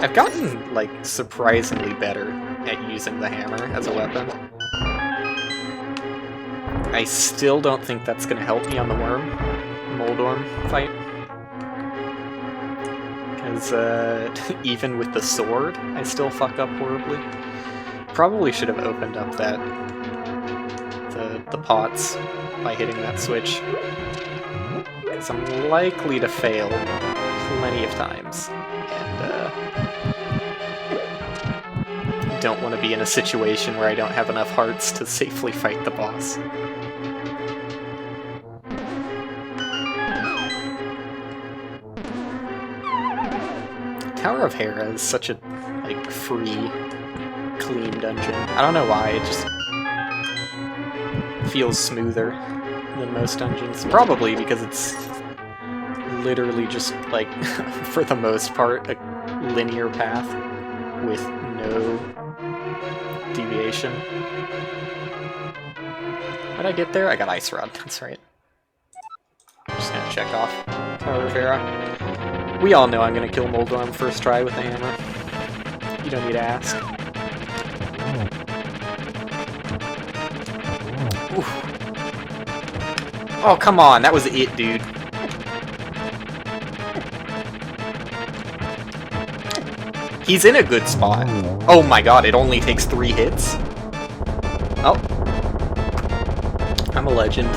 I've gotten, like, surprisingly better at using the hammer as a weapon. I still don't think that's gonna help me on the Moldorm fight. Because, even with the sword, I still fuck up horribly. Probably should have opened up that... the pots by hitting that switch. Because I'm likely to fail plenty of times. And, don't want to be in a situation where I don't have enough hearts to safely fight the boss. Tower of Hera is such a, like, free, clean dungeon. I don't know why, it just feels smoother than most dungeons. Probably because it's literally just, like, for the most part, a linear path with no deviation. How'd I get there? I got Ice Rod, that's right. I'm just gonna check off Rivera. We all know I'm gonna kill Moldorm first try with the hammer. You don't need to ask. Oof. Oh, come on, that was it, dude. He's in a good spot. Oh my god, it only takes 3 hits? Oh. I'm a legend.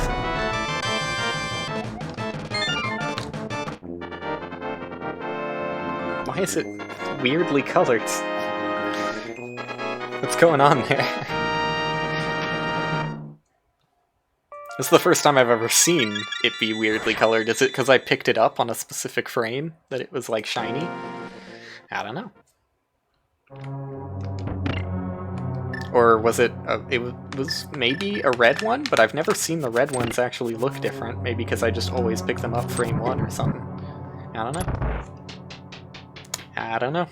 Why is it weirdly colored? What's going on there? This is the first time I've ever seen it be weirdly colored. Is it because I picked it up on a specific frame that it was, like, shiny? I don't know. Or was it was maybe a red one, but I've never seen the red ones actually look different. Maybe because I just always pick them up frame 1 or something. I don't know. I don't know.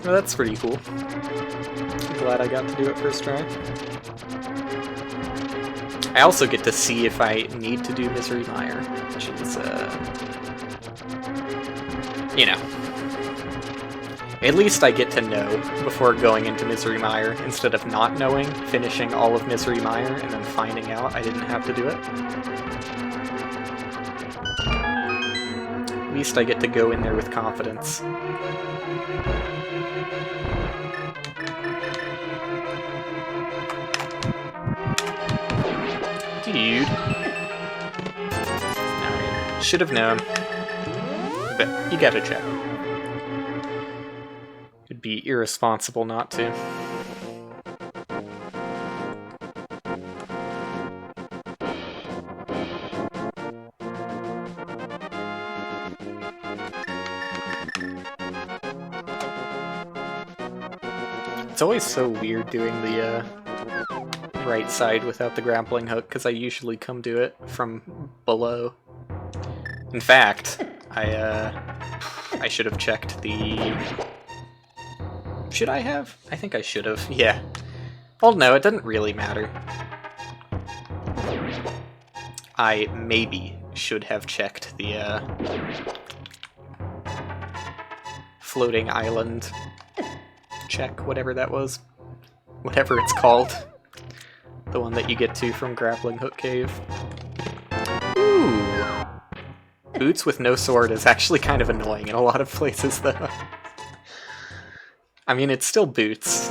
Well, that's pretty cool. I'm glad I got to do it first try. I also get to see if I need to do Misery Mire, which is, you know. At least I get to know before going into Misery Mire, instead of not knowing, finishing all of Misery Mire, and then finding out I didn't have to do it. At least I get to go in there with confidence. Dude. Alright. Should have known. But you gotta check. It'd be irresponsible not to. It's always so weird doing the right side without the grappling hook, because I usually come to it from below. In fact, I should have checked the... Should I have? I think I should have, yeah. Well, no, it doesn't really matter. I maybe should have checked the floating island check, whatever that was. Whatever it's called. The one that you get to from Grappling Hook Cave. Ooh! Boots with no sword is actually kind of annoying in a lot of places, though. I mean, it's still boots.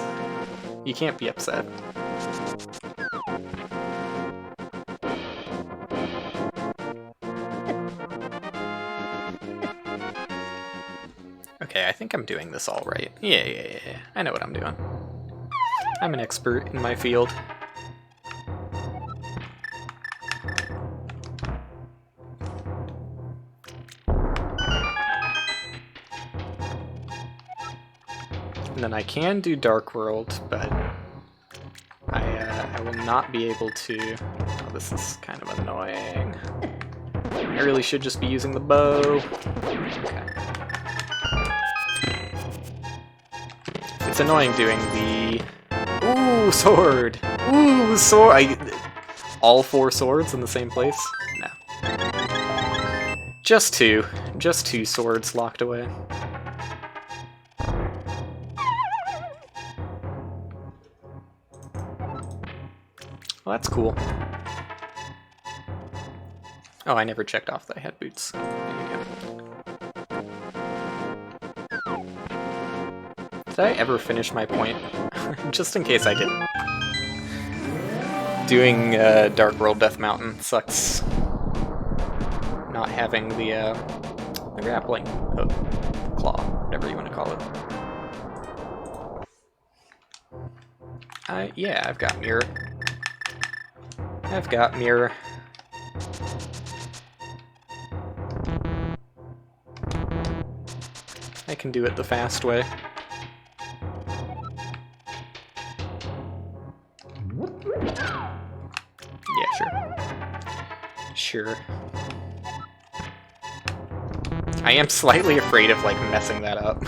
You can't be upset. Okay, I think I'm doing this all right. Yeah. I know what I'm doing. I'm an expert in my field. And then I can do Dark World, but I will not be able to... Oh, this is kind of annoying. I really should just be using the bow. Okay. It's annoying doing the... Ooh, sword! Ooh, sword! All 4 swords in the same place? No. Just 2. Just 2 swords locked away. Well, that's cool. Oh, I never checked off that I had boots. There you go. Did I ever finish my point? Just in case I didn't. Doing Dark World Death Mountain sucks. Not having the grappling hook, claw, whatever you want to call it. Yeah, I've got mirror. I've got mirror. I can do it the fast way. Yeah, sure. Sure. I am slightly afraid of, like, messing that up.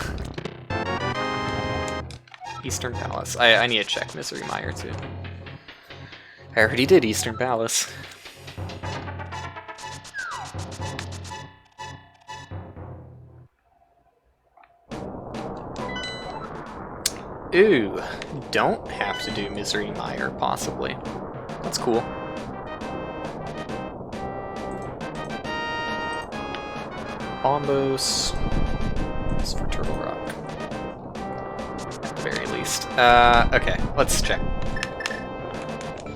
Eastern Palace. I need to check Misery Mire, too. I already did Eastern Palace. Ooh, don't have to do Misery Mire, possibly. That's cool. Bombos. Just for Turtle Rock. At the very least. Okay, let's check.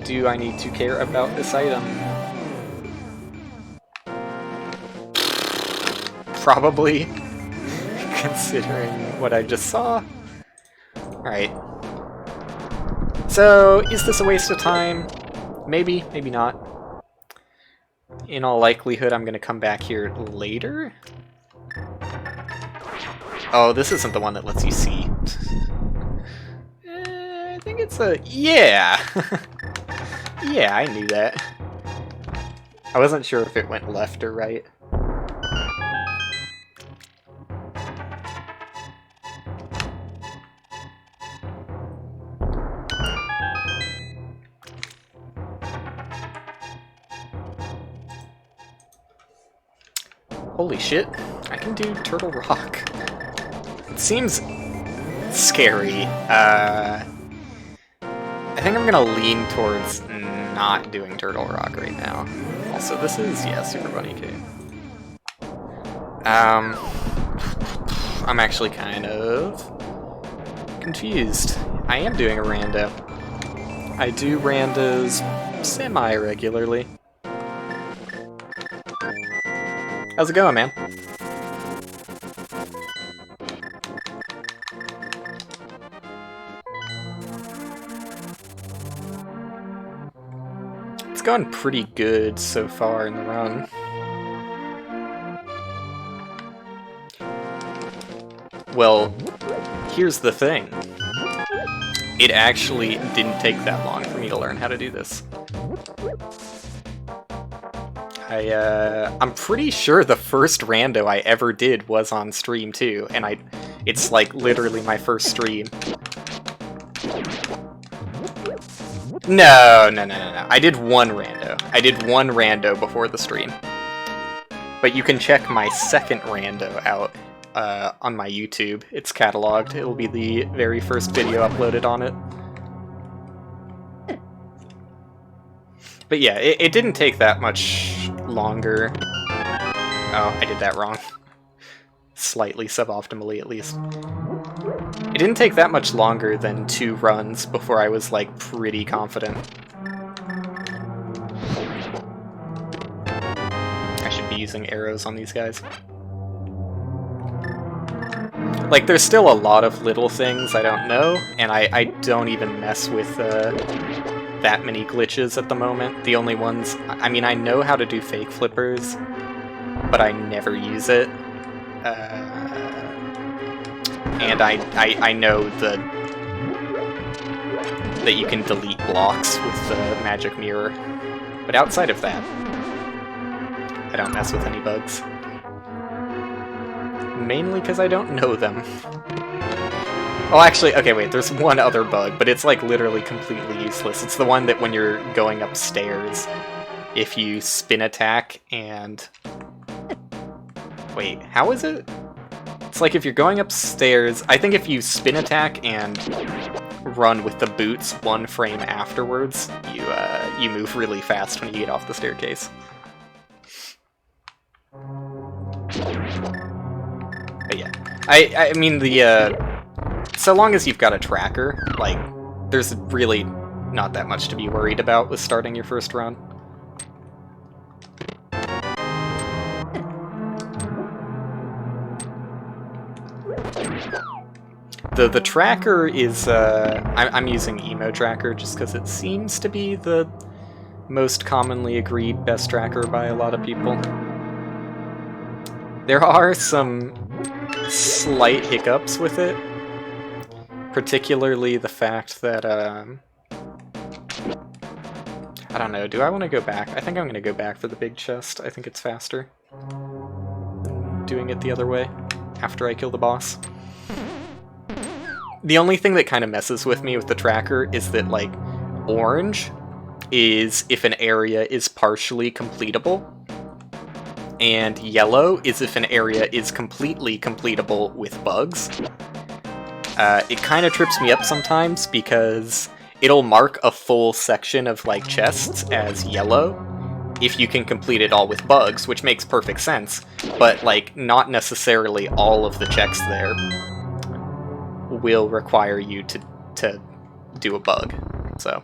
Do I need to care about this item? Probably. Considering what I just saw. Alright. So, is this a waste of time? Maybe, maybe not. In all likelihood, I'm gonna come back here later. Oh, this isn't the one that lets you see. I think it's a... Yeah! Yeah, I knew that. I wasn't sure if it went left or right. Holy shit, I can do Turtle Rock. It seems scary. I think I'm gonna lean towards not doing Turtle Rock right now. Also, this is, yeah, Super Bunny Cave. I'm actually kind of confused. I am doing a rando. I do randos semi-regularly. How's it going, man? It's gone pretty good so far in the run. Well, here's the thing. It actually didn't take that long for me to learn how to do this. I'm pretty sure the first rando I ever did was on stream too, and it's like literally my first stream. No. I did one rando. I did one rando before the stream. But you can check my second rando out on my YouTube. It's cataloged. It'll be the very first video uploaded on it. But yeah, it didn't take that much longer. Oh, I did that wrong. Slightly suboptimally, at least. It didn't take that much longer than 2 runs before I was, like, pretty confident. I should be using arrows on these guys. Like, there's still a lot of little things I don't know, and I don't even mess with that many glitches at the moment. The only ones... I mean, I know how to do fake flippers, but I never use it. And I know that you can delete blocks with the magic mirror. But outside of that, I don't mess with any bugs. Mainly because I don't know them. Oh, actually, okay, wait, there's one other bug, but it's, like, literally completely useless. It's the one that when you're going upstairs, if you spin attack and... Wait, how is it? It's like if you're going upstairs, I think if you spin attack and run with the boots 1 frame afterwards, you move really fast when you get off the staircase. But yeah, I mean so long as you've got a tracker, like, there's really not that much to be worried about with starting your first run. The tracker is, I'm using Emo Tracker just because it seems to be the most commonly agreed best tracker by a lot of people. There are some slight hiccups with it, particularly the fact that, I don't know, do I want to go back? I think I'm going to go back for the big chest. I think it's faster than doing it the other way after I kill the boss. The only thing that kind of messes with me with the tracker is that, like, orange is if an area is partially completable, and yellow is if an area is completely completable with bugs. It kind of trips me up sometimes because it'll mark a full section of, like, chests as yellow if you can complete it all with bugs, which makes perfect sense, but, like, not necessarily all of the checks there will require you to do a bug, so.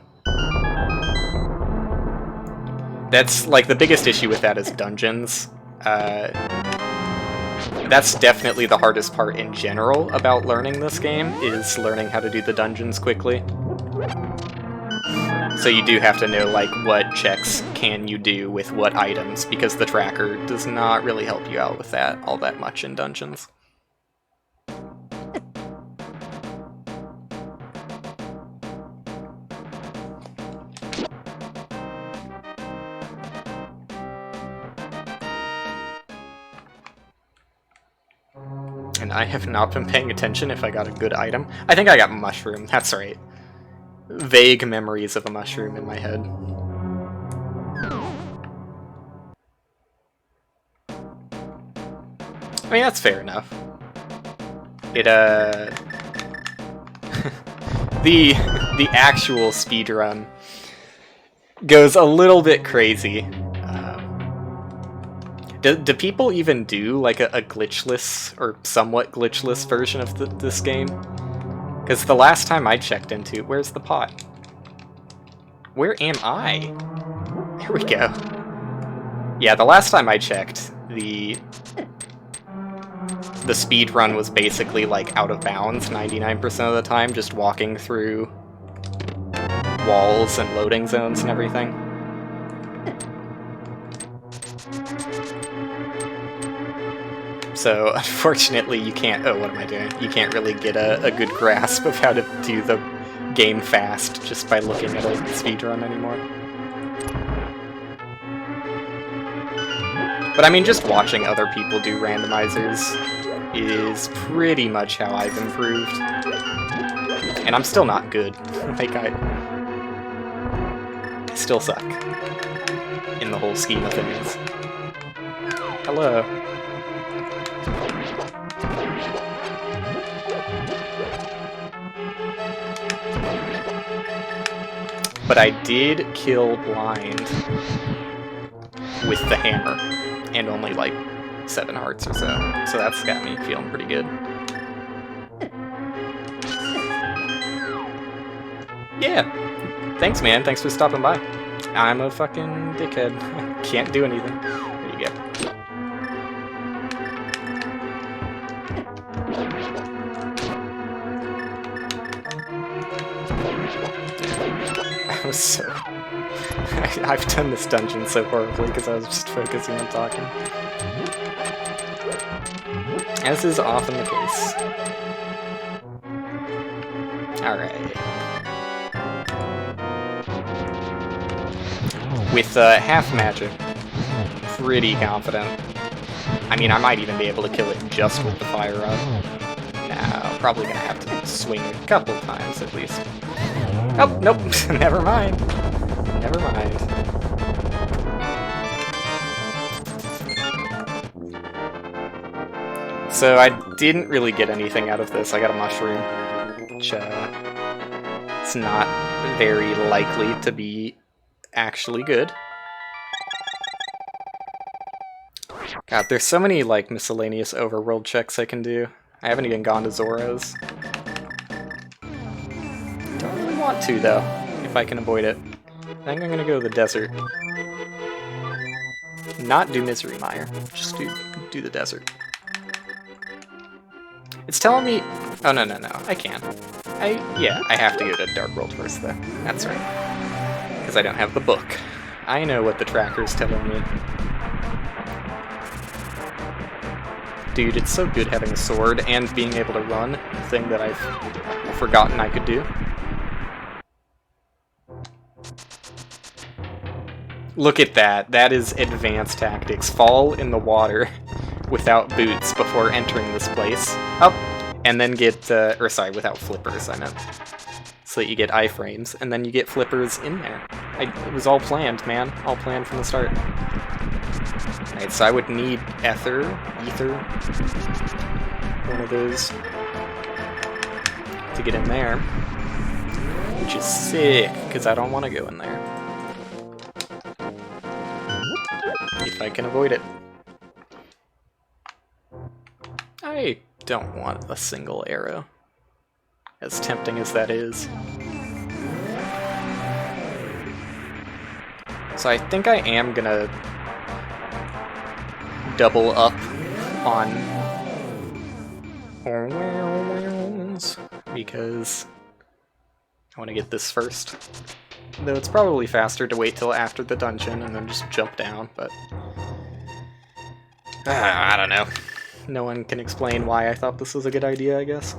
That's, like, the biggest issue with that is dungeons. That's definitely the hardest part in general about learning this game, is learning how to do the dungeons quickly. So you do have to know, like, what checks can you do with what items, because the tracker does not really help you out with that all that much in dungeons. And I have not been paying attention if I got a good item. I think I got mushroom, that's right. Vague memories of a mushroom in my head. I mean, that's fair enough. It, the actual speedrun goes a little bit crazy. Do people even do, like, a glitchless, or somewhat glitchless version of this game? Because the last time I checked into... Where's the pot? Where am I? Here we go. Yeah, the last time I checked, the speedrun was basically, like, out of bounds 99% of the time, just walking through walls and loading zones and everything. So, unfortunately, you can't... Oh, what am I doing? You can't really get a good grasp of how to do the game fast just by looking at a speedrun anymore. But I mean, just watching other people do randomizers is pretty much how I've improved. And I'm still not good. Like, I still suck in the whole scheme of things. Hello. But I did kill blind with the hammer, and only like 7 hearts or so. So that's got me feeling pretty good. Yeah, thanks man, thanks for stopping by. I'm a fucking dickhead. Can't do anything. There you go. I was so... I've done this dungeon so horribly because I was just focusing on talking. As is often the case. Alright. With half magic, pretty confident. I mean, I might even be able to kill it just with the fire up. No, probably gonna have to swing a couple times at least. Oh, nope, never mind. Never mind. So I didn't really get anything out of this. I got a mushroom, which it's not very likely to be actually good. God, there's so many like miscellaneous overworld checks I can do. I haven't even gone to Zoro's. Don't really want to though, if I can avoid it. I think I'm gonna go to the desert. Not do Misery Mire, just do the desert. It's telling me... Oh, no, I can. Yeah, I have to go to Dark World first, though. That's right. Because I don't have the book. I know what the tracker's telling me. Dude, it's so good having a sword and being able to run, a thing that I've forgotten I could do. Look at that. That is advanced tactics. Fall in the water without boots before entering this place. Oh, and then get, or sorry, without flippers, I meant. So that you get iframes, and then you get flippers in there. It was all planned, man. All planned from the start. Alright, so I would need ether, one of those, to get in there. Which is sick, because I don't want to go in there. If I can avoid it. I don't want a single arrow, as tempting as that is. So I think I am gonna double up on because I want to get this first. Though it's probably faster to wait till after the dungeon and then just jump down, but I don't know. No one can explain why I thought this was a good idea, I guess.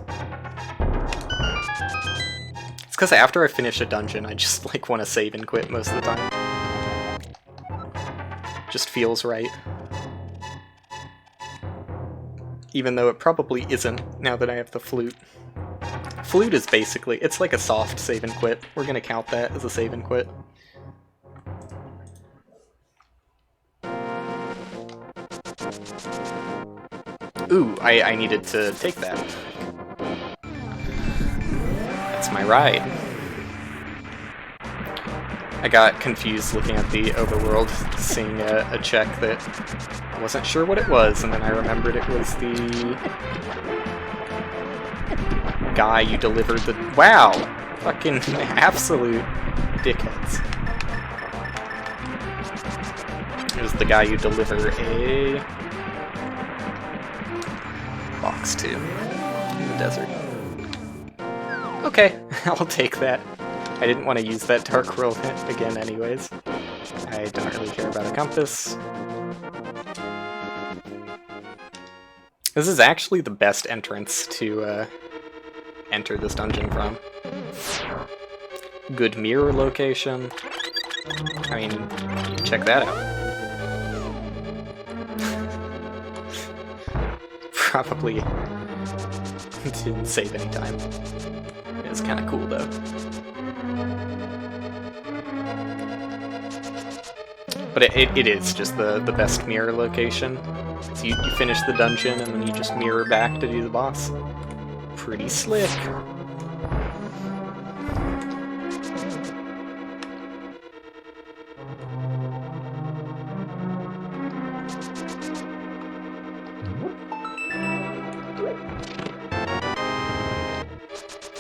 It's because after I finish a dungeon, I just like want to save and quit most of the time. Just feels right. Even though it probably isn't, now that I have the flute. Flute is basically, it's like a soft save and quit. We're gonna count that as a save and quit. Ooh, I needed to take that. That's my ride. I got confused looking at the overworld, seeing a check that I wasn't sure what it was, and then I remembered it was the guy you delivered the... Wow! Fucking absolute dickheads. It was the guy you deliver a box to in the desert. Okay, I'll take that. I didn't want to use that Dark World again anyways. I don't really care about a compass. This is actually the best entrance to enter this dungeon from. Good mirror location. I mean, check that out. Probably didn't save any time. It's kind of cool though. But it is just the best mirror location. So you finish the dungeon and then you just mirror back to do the boss. Pretty slick.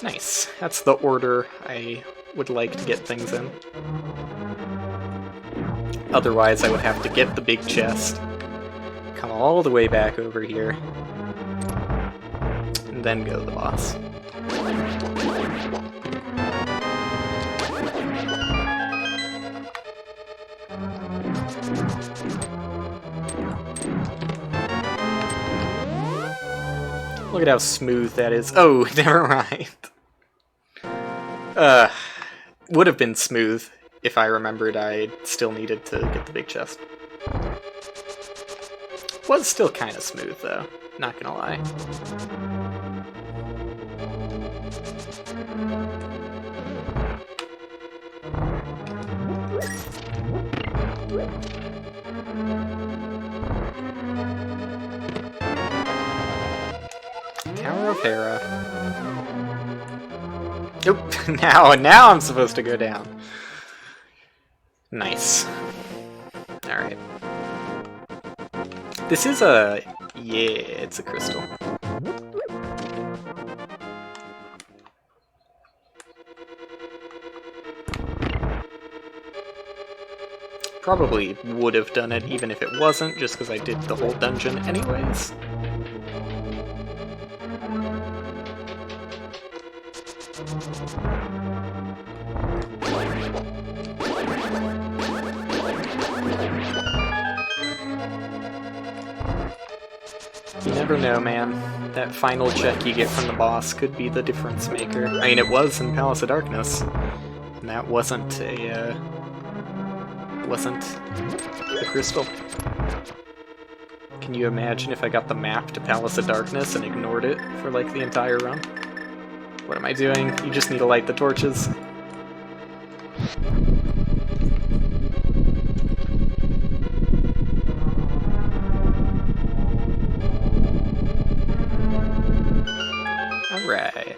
Nice. That's the order I would like to get things in. Otherwise, I would have to get the big chest, come all the way back over here, and then go to the boss. Look at how smooth that is. Oh, never mind. Would have been smooth if I remembered I still needed to get the big chest. Was still kind of smooth though, not gonna lie. Tower of Hera. Oop, now I'm supposed to go down. Nice. Alright. This is a... yeah, it's a crystal. Probably would have done it even if it wasn't, just because I did the whole dungeon anyways. You never know, man. That final check you get from the boss could be the difference maker. I mean, it was in Palace of Darkness, and that wasn't a crystal. Can you imagine if I got the map to Palace of Darkness and ignored it for like the entire run? What am I doing? You just need to light the torches. Alright.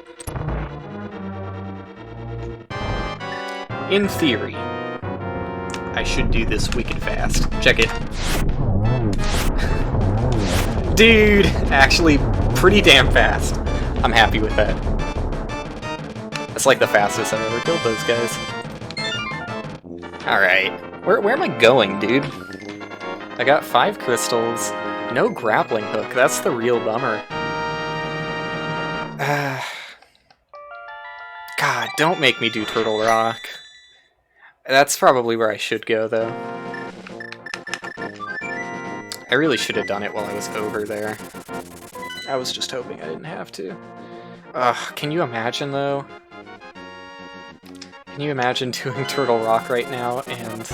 In theory, I should do this wicked fast. Check it. Dude! Actually, pretty damn fast. I'm happy with that. That's like the fastest I've ever killed those guys. Alright. Where am I going, dude? I got 5 crystals. No grappling hook. That's the real bummer. God, don't make me do Turtle Rock. That's probably where I should go, though. I really should have done it while I was over there. I was just hoping I didn't have to. Ugh, can you imagine, though? Can you imagine doing Turtle Rock right now and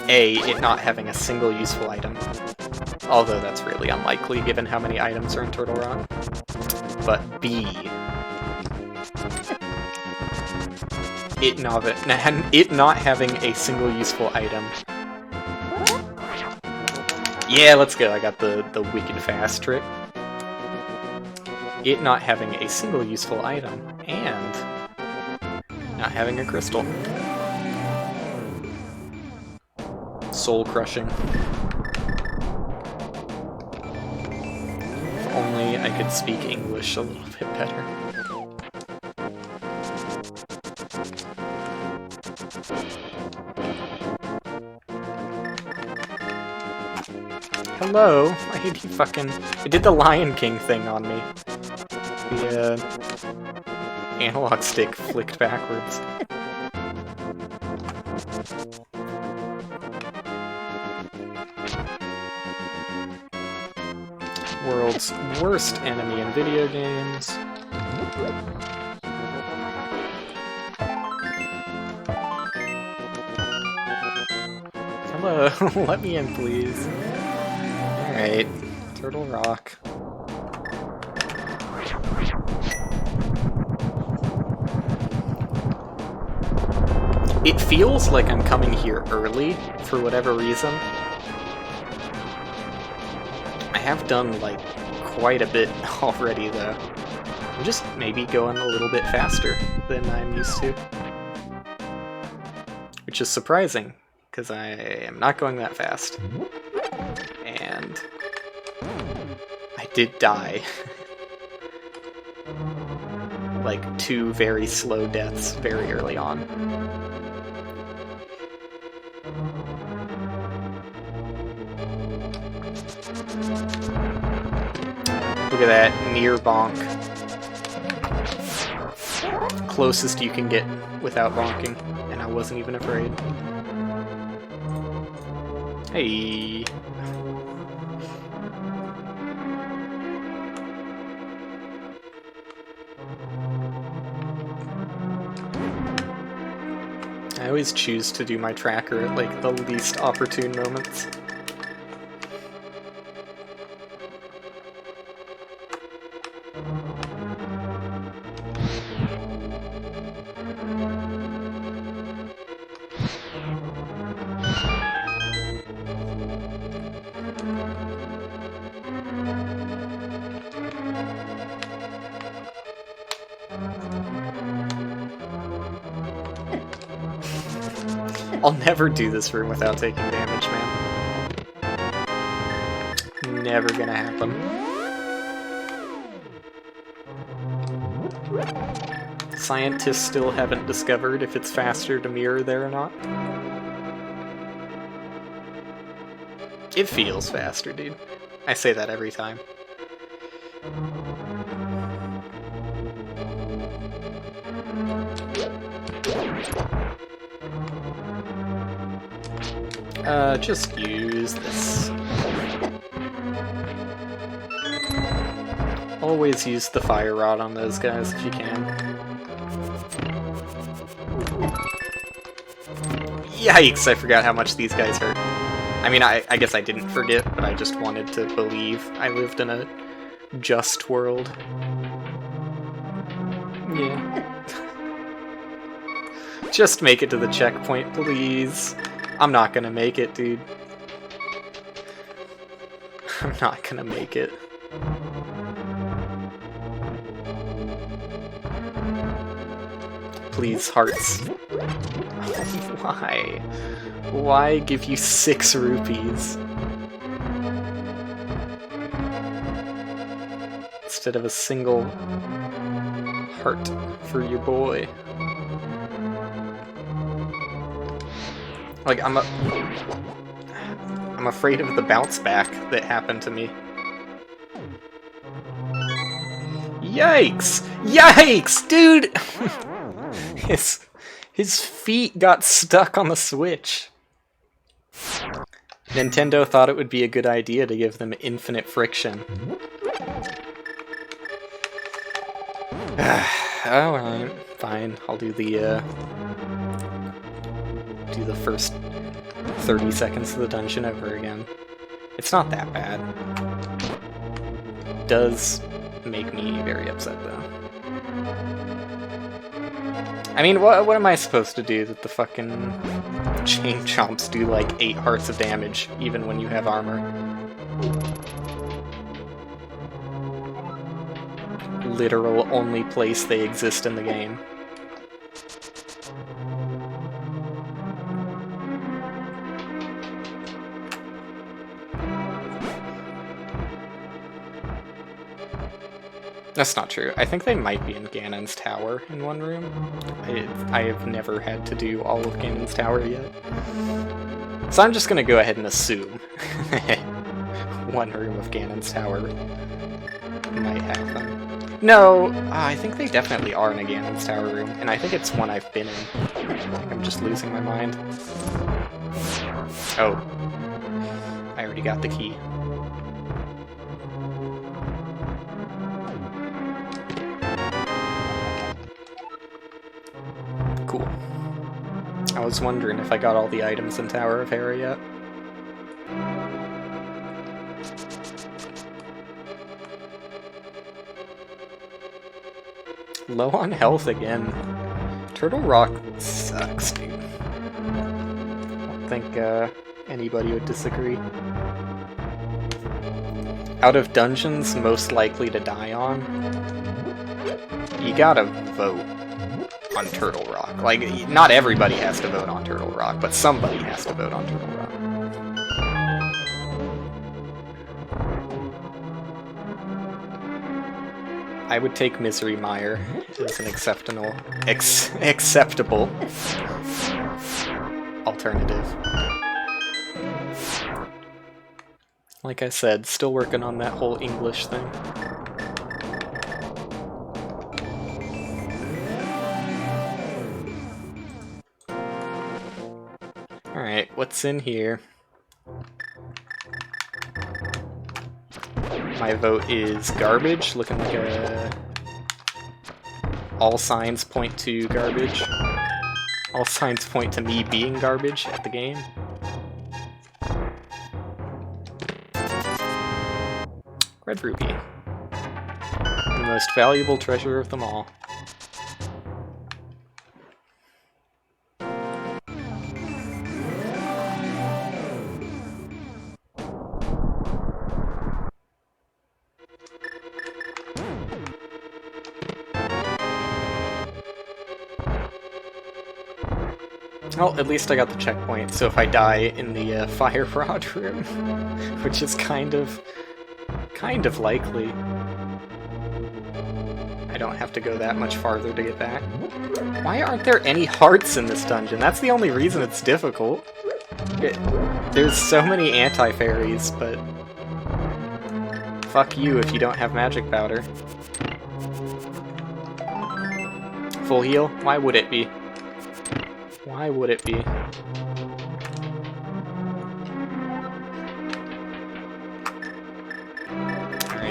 A, it not having a single useful item? Although that's really unlikely given how many items are in Turtle Rock. But B, it not having a single useful item. Yeah, let's go. I got the wicked fast trick. It not having a single useful item and not having a crystal. Soul crushing. If only I could speak English a little bit better. Hello? Why did he fucking... It did the Lion King thing on me. The, analog stick flicked backwards. World's worst enemy in video games. Hello, let me in, please. Alright, Turtle Rock. It feels like I'm coming here early, for whatever reason. I have done, like, quite a bit already, though. I'm just maybe going a little bit faster than I'm used to. Which is surprising, because I am not going that fast. And I did die. Like, 2 very slow deaths very early on. Look at that, near bonk. Closest you can get without bonking, and I wasn't even afraid. Hey. I always choose to do my tracker at, like, the least opportune moments. I'll never do this room without taking damage, man. Never gonna happen. Scientists still haven't discovered if it's faster to mirror there or not. It feels faster, dude. I say that every time. Just use this. Always use the fire rod on those guys if you can. Yikes! I forgot how much these guys hurt. I mean, I guess I didn't forget, but I just wanted to believe I lived in a just world. Yeah. Just make it to the checkpoint, please. I'm not gonna make it, dude. I'm not gonna make it. Please, hearts. Why? Why give you 6 rupees? Instead of a single heart for your boy. Like, I'm afraid of the bounce back that happened to me. Yikes! Yikes, dude! His feet got stuck on the Switch. Nintendo thought it would be a good idea to give them infinite friction. Alright, fine. I'll do the first 30 seconds of the dungeon over again. It's not that bad. It does make me very upset, though. I mean, what am I supposed to do that the fucking chain chomps do like 8 hearts of damage, even when you have armor? Literal only place they exist in the game. That's not true. I think they might be in Ganon's Tower in one room. I have never had to do all of Ganon's Tower yet. So I'm just gonna go ahead and assume one room of Ganon's Tower might have them. No, I think they definitely are in a Ganon's Tower room, and I think it's one I've been in. I think I'm just losing my mind. Oh. I already got the key. Cool. I was wondering if I got all the items in Tower of Hera yet. Low on health again. Turtle Rock sucks, dude. I don't think anybody would disagree. Out of dungeons most likely to die on, you gotta vote on Turtle Rock. Like, not everybody has to vote on Turtle Rock, but somebody has to vote on Turtle Rock. I would take Misery Mire as an acceptable alternative. Like I said, still working on that whole English thing. Alright, what's in here? My vote is garbage, looking like a... All signs point to garbage. All signs point to me being garbage at the game. Red Rupee. The most valuable treasure of them all. Well, at least I got the checkpoint, so if I die in the fire rod room, which is kind of likely, I don't have to go that much farther to get back. Why aren't there any hearts in this dungeon? That's the only reason it's difficult. There's so many anti-fairies, but fuck you if you don't have magic powder. Full heal? Why would it be? Why would it be?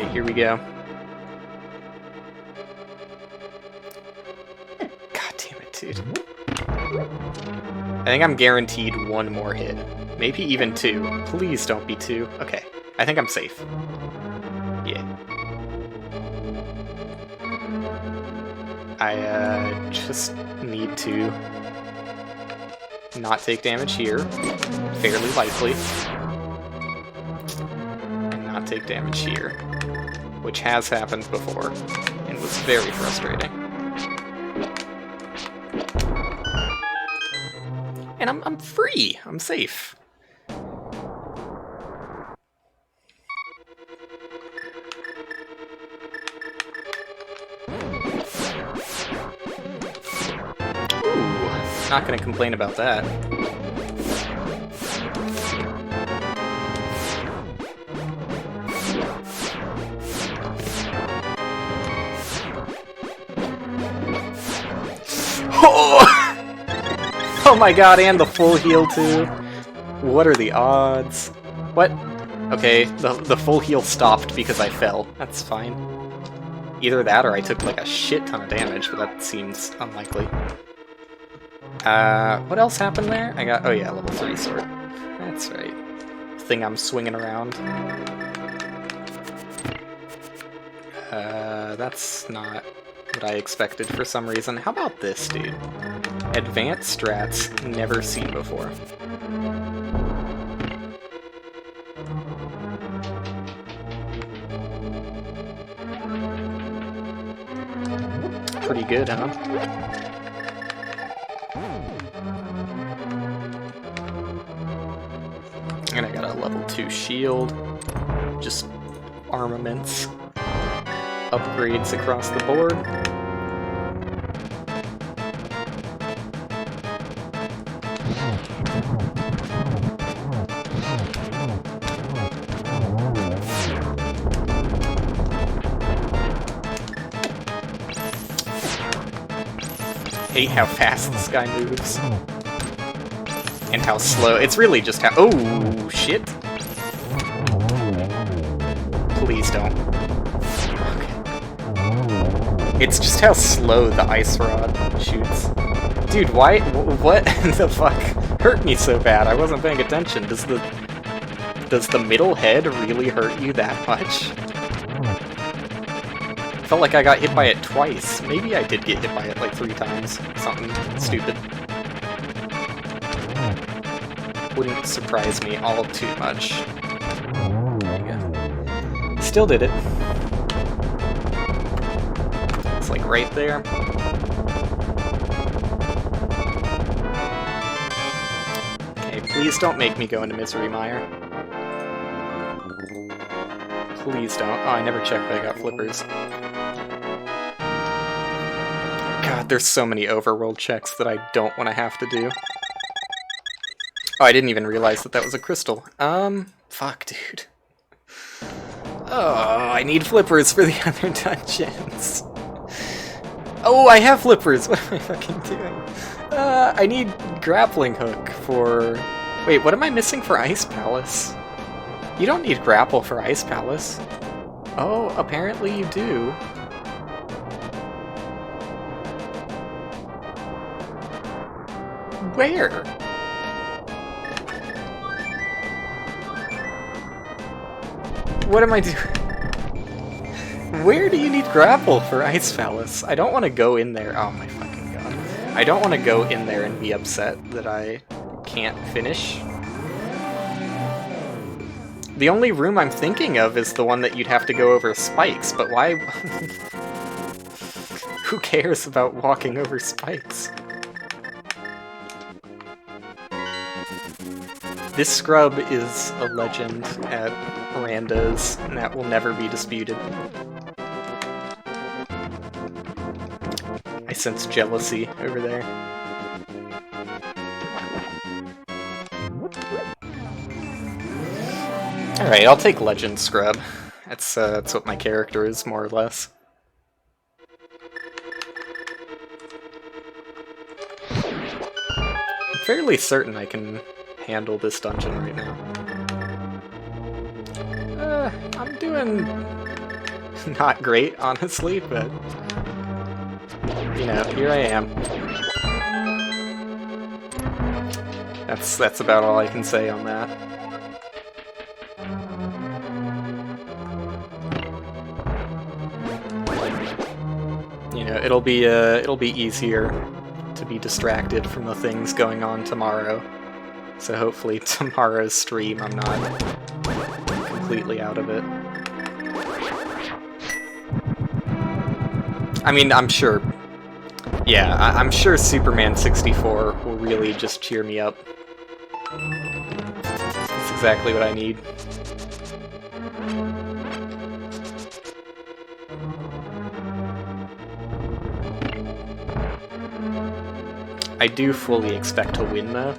Alright, here we go. God damn it, dude. I think I'm guaranteed one more hit. Maybe even two. Please don't be two. Okay, I think I'm safe. Yeah. I just need to not take damage here, fairly likely, and not take damage here, which has happened before and was very frustrating. And I'm free. I'm safe. Not gonna complain about that. Oh! Oh my god, and the full heal too. What are the odds? What? Okay, the full heal stopped because I fell. That's fine. Either that or I took like a shit ton of damage, but that seems unlikely. What else happened there? I got, oh yeah, level 3 sword. That's right. Thing I'm swinging around. That's not what I expected for some reason. How about this, dude? Advanced strats never seen before. Pretty good, huh? And I got a level 2 shield, just armaments, upgrades across the board. Hate how fast this guy moves. And how slow. It's really just how. Oh, shit. Please don't. Okay. It's just how slow the ice rod shoots. Dude, why? What the fuck hurt me so bad? I wasn't paying attention. Does the middle head really hurt you that much? Felt like I got hit by it twice. Maybe I did get hit by it like 3 times. Something stupid. Wouldn't surprise me all too much. There you go. Still did it. It's like right there. Okay, please don't make me go into Misery Mire. Please don't. Oh, I never checked if I got flippers. God, there's so many overworld checks that I don't want to have to do. Oh, I didn't even realize that that was a crystal. Fuck, dude. Oh, I need flippers for the other dungeons. Oh, I have flippers! What am I fucking doing? I need grappling hook for... Wait, what am I missing for Ice Palace? You don't need grapple for Ice Palace. Oh, apparently you do. Where? What am I doing? Where do you need grapple for Ice Palace? I don't want to go in there. Oh my fucking god. I don't want to go in there and be upset that I can't finish. The only room I'm thinking of is the one that you'd have to go over spikes, but why? Who cares about walking over spikes? This scrub is a legend at Randa's, and that will never be disputed. I sense jealousy over there. Alright, I'll take Legend Scrub. That's what my character is, more or less. I'm fairly certain I can handle this dungeon right now. I'm doing not great, honestly, but you know, here I am. That's about all I can say on that. You know, it'll be easier to be distracted from the things going on tomorrow. So hopefully tomorrow's stream I'm not completely out of it. I mean, I'm sure... Yeah, I'm sure Superman 64 will really just cheer me up. That's exactly what I need. I do fully expect to win, though.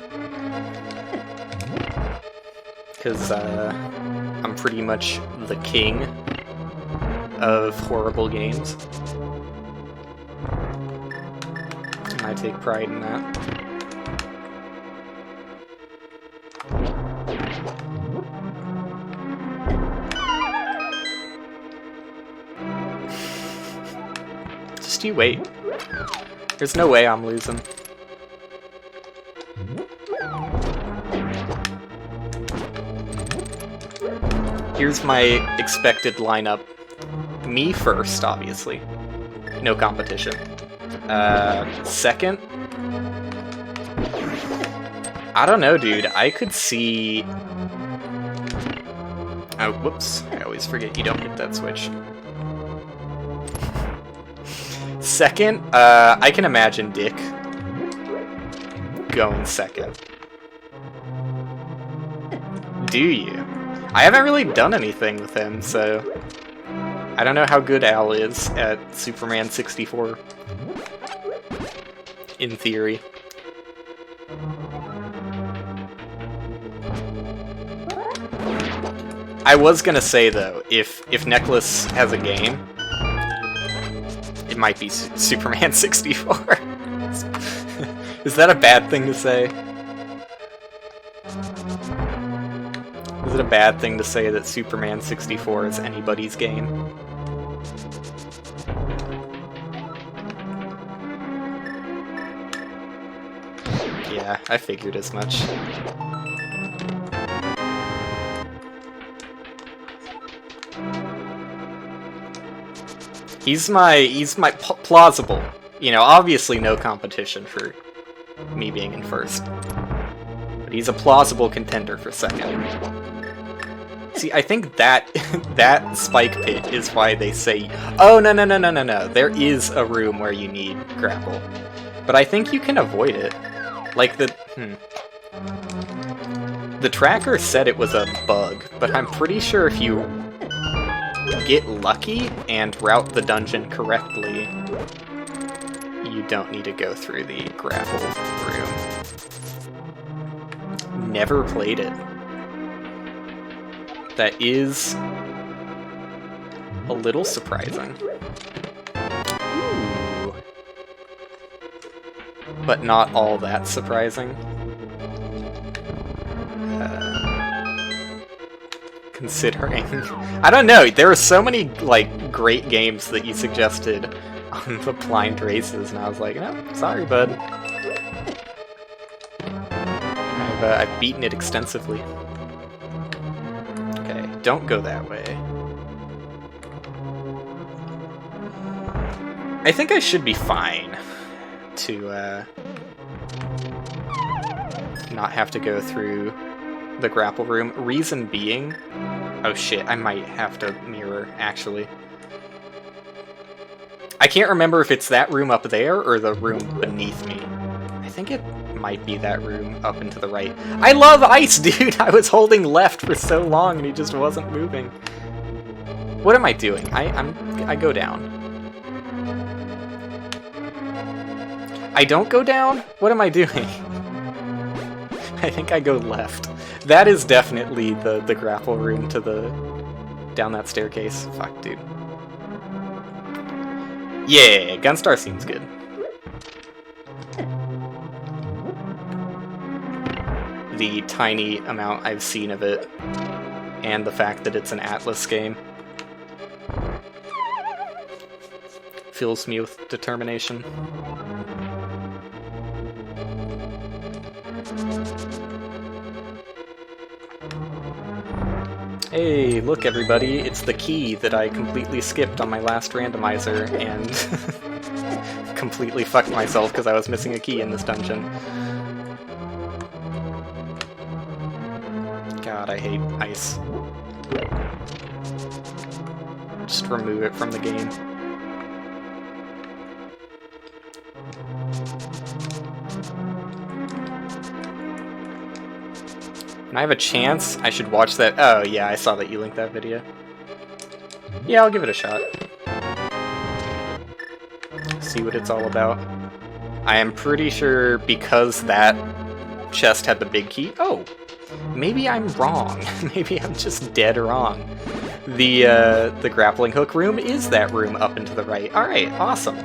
Because I'm pretty much the king of horrible games. And I take pride in that. Just you wait. There's no way I'm losing. Here's my expected lineup. Me first, obviously. No competition. Second? I don't know, dude. I could see... Oh, whoops. I always forget you don't hit that switch. Second, I can imagine Dick going second. Do you? I haven't really done anything with him, so I don't know how good Al is at Superman 64. In theory. I was gonna say, though, if Necklace has a game, it might be Superman 64. Is that a bad thing to say? Is it a bad thing to say that Superman 64 is anybody's game? Yeah, I figured as much. He's my plausible. You know, obviously no competition for me being in first. But he's a plausible contender for second. See, I think that that spike pit is why they say, oh, no, there is a room where you need grapple. But I think you can avoid it. Like the tracker said it was a bug, but I'm pretty sure if you get lucky and route the dungeon correctly, you don't need to go through the grapple room. Never played it. That is a little surprising. Ooh. But not all that surprising. Considering... I don't know, there are so many, like, great games that you suggested on the blind races, and I was like, no, sorry, bud. I've beaten it extensively. Okay, don't go that way. I think I should be fine to not have to go through the grapple room. Reason being... Oh shit, I might have to mirror, actually. I can't remember if it's that room up there or the room beneath me. I think it might be that room up and to the right. I love ice, dude! I was holding left for so long and he just wasn't moving. What am I doing? I go down. I don't go down? What am I doing? I think I go left. That is definitely the grapple room to the... down that staircase. Fuck, dude. Yeah, Gunstar seems good. The tiny amount I've seen of it, and the fact that it's an Atlas game. fills me with determination. Hey, look everybody, it's the key that I completely skipped on my last randomizer and completely fucked myself because I was missing a key in this dungeon. God, I hate ice. Just remove it from the game. When I have a chance, I should watch that. Oh yeah, I saw that you linked that video. Yeah, I'll give it a shot. See what it's all about. I am pretty sure because that chest had the big key. Oh, maybe I'm wrong. Maybe I'm just dead wrong. The grappling hook room is that room up and to the right. Alright, awesome.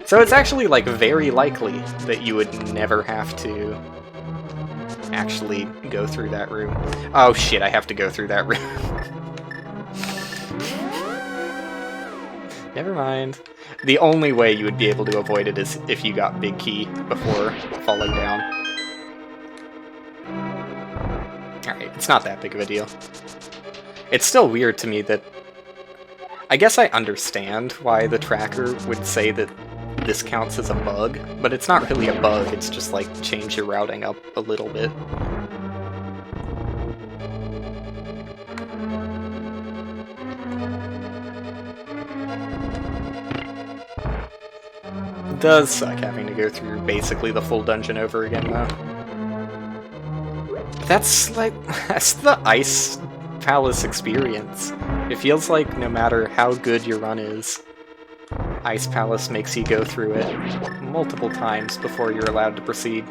So it's actually like very likely that you would never have to actually go through that room. Oh shit, I have to go through that room. Never mind. The only way you would be able to avoid it is if you got big key before falling down. Alright, it's not that big of a deal. It's still weird to me that... I guess I understand why the tracker would say that this counts as a bug, but it's not really a bug, it's just like change your routing up a little bit. It does suck having to go through basically the full dungeon over again, though. That's the Ice Palace experience. It feels like no matter how good your run is, Ice Palace makes you go through it multiple times before you're allowed to proceed.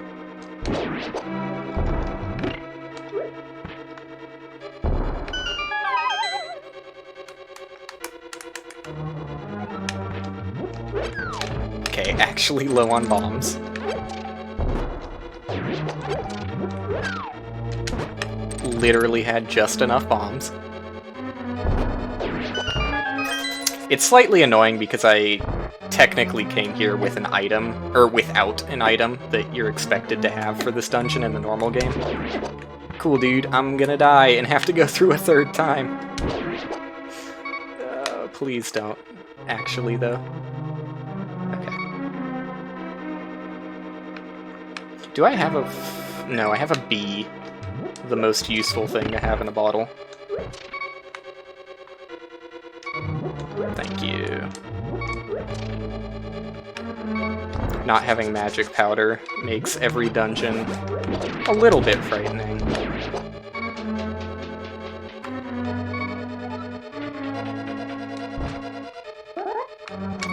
Okay, actually low on bombs. Literally had just enough bombs. It's slightly annoying because I technically came here with an item, or without an item that you're expected to have for this dungeon in the normal game. Cool, dude, I'm gonna die and have to go through a third time. Please don't. Actually, though. Okay. Do I have a... No, I have a B. The most useful thing to have in a bottle. Thank you. Not having magic powder makes every dungeon a little bit frightening.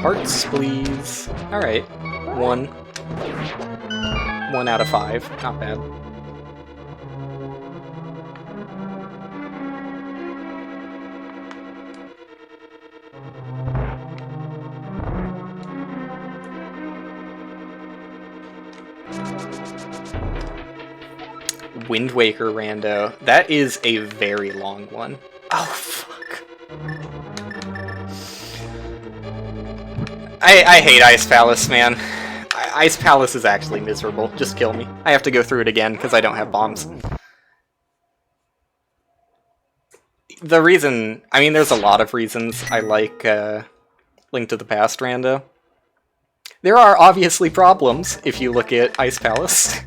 Hearts, please. Alright. 1. 1 out of 5. Not bad. Wind Waker rando. That is a very long one. Oh, fuck. I hate Ice Palace, man. Ice Palace is actually miserable. Just kill me. I have to go through it again because I don't have bombs. The reason... I mean, there's a lot of reasons I like Link to the Past rando. There are obviously problems if you look at Ice Palace.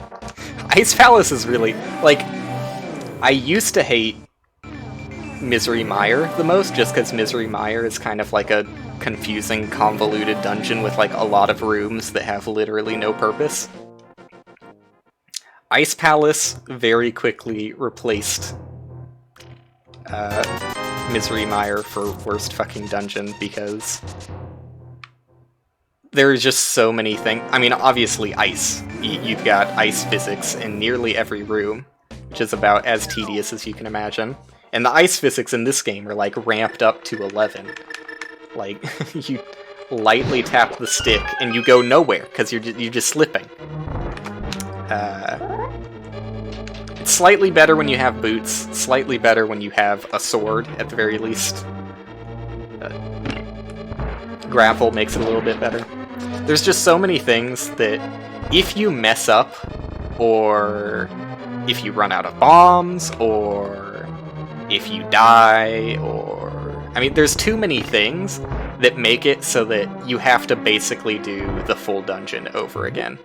Ice Palace is really... like, I used to hate Misery Mire the most, just because Misery Mire is kind of like a confusing, convoluted dungeon with like a lot of rooms that have literally no purpose. Ice Palace very quickly replaced Misery Mire for worst fucking dungeon, because there's just so many things. I mean, obviously ice. You've got ice physics in nearly every room, which is about as tedious as you can imagine. And the ice physics in this game are like ramped up to 11. Like, you lightly tap the stick and you go nowhere because you're just slipping. It's slightly better when you have boots, slightly better when you have a sword, at the very least. grapple makes it a little bit better. There's just so many things that if you mess up, or if you run out of bombs, or if you die, or... I mean, there's too many things that make it so that you have to basically do the full dungeon over again.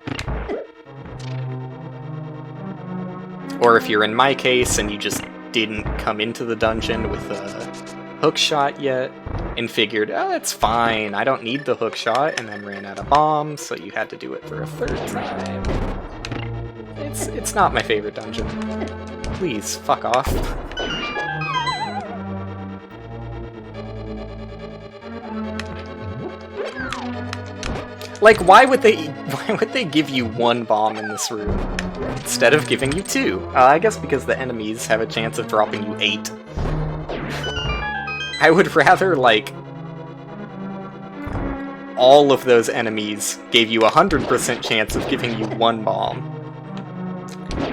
Or if you're in my case and you just didn't come into the dungeon with a hook shot yet, and figured, oh, it's fine, I don't need the hook shot, and then ran out of bombs, so you had to do it for a third time. It's not my favorite dungeon. Please, fuck off. Like, why would they give you one bomb in this room instead of giving you two? I guess because the enemies have a chance of dropping you 8. I would rather, like, all of those enemies gave you 100% chance of giving you one bomb,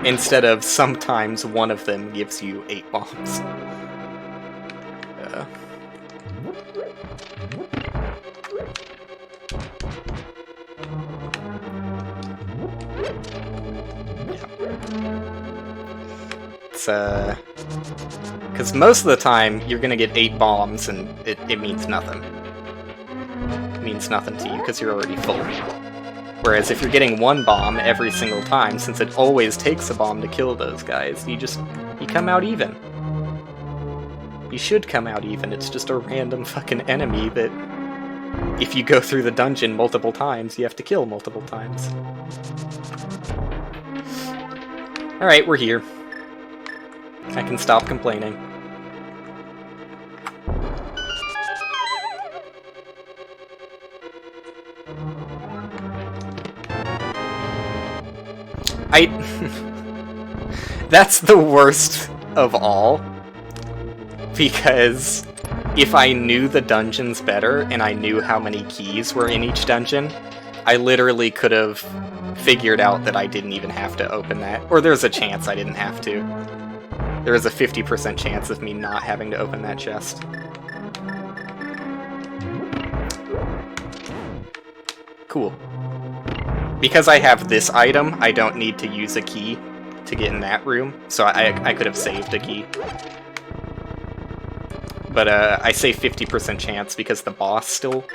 instead of sometimes one of them gives you 8 bombs. Because most of the time, you're gonna get 8 bombs, and it means nothing. It means nothing to you, because you're already full. Whereas if you're getting 1 bomb every single time, since it always takes a bomb to kill those guys, you come out even. You should come out even, it's just a random fucking enemy that, if you go through the dungeon multiple times, you have to kill multiple times. Alright, we're here. I can stop complaining. That's the worst of all, because if I knew the dungeons better and I knew how many keys were in each dungeon, I literally could have figured out that I didn't even have to open that. Or there's a chance I didn't have to. There is a 50% chance of me not having to open that chest. Cool. Because I have this item, I don't need to use a key to get in that room, so I could have saved a key. But I say 50% chance because the boss still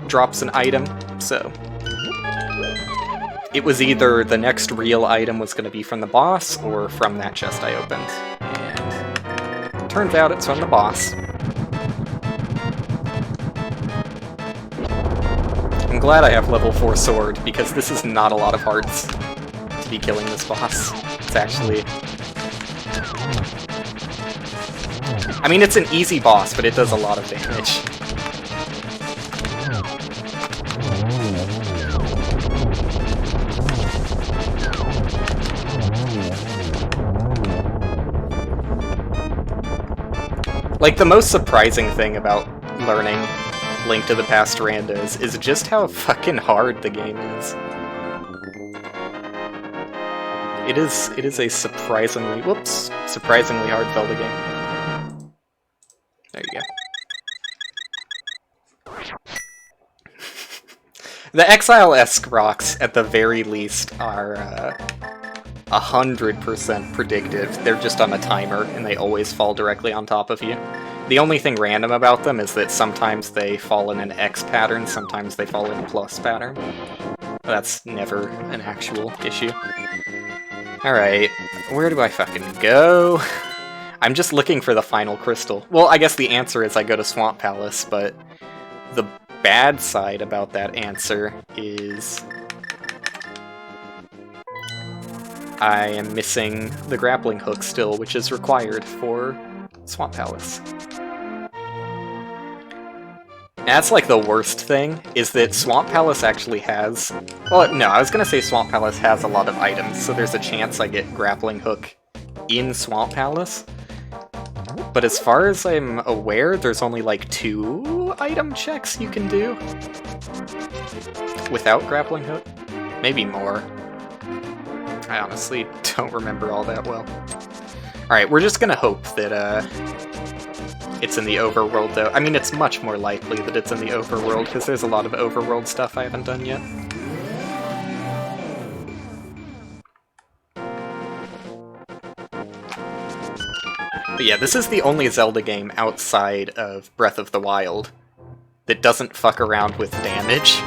drops an item, so... It was either the next real item was going to be from the boss, or from that chest I opened. And turns out it's from the boss. I'm glad I have level 4 sword, because this is not a lot of hearts to be killing this boss. It's actually... I mean, it's an easy boss, but it does a lot of damage. Like, the most surprising thing about learning Link to the Past randos is just how fucking hard the game is. It is a surprisingly hard Zelda game. There you go. The Exile-esque rocks, at the very least, are 100% predictive. They're just on a timer, and they always fall directly on top of you. The only thing random about them is that sometimes they fall in an X pattern, sometimes they fall in a plus pattern. That's never an actual issue. Alright, where do I fucking go? I'm just looking for the final crystal. Well, I guess the answer is I go to Swamp Palace, but the bad side about that answer is I am missing the grappling hook still, which is required for Swamp Palace. And that's like the worst thing, is that Swamp Palace actually has... Well, no, I was gonna say Swamp Palace has a lot of items, so there's a chance I get grappling hook in Swamp Palace. But as far as I'm aware, there's only like 2 item checks you can do without grappling hook. Maybe more. I honestly don't remember all that well. Alright, we're just gonna hope that it's in the overworld, though. I mean, it's much more likely that it's in the overworld, because there's a lot of overworld stuff I haven't done yet. But yeah, this is the only Zelda game outside of Breath of the Wild that doesn't fuck around with damage.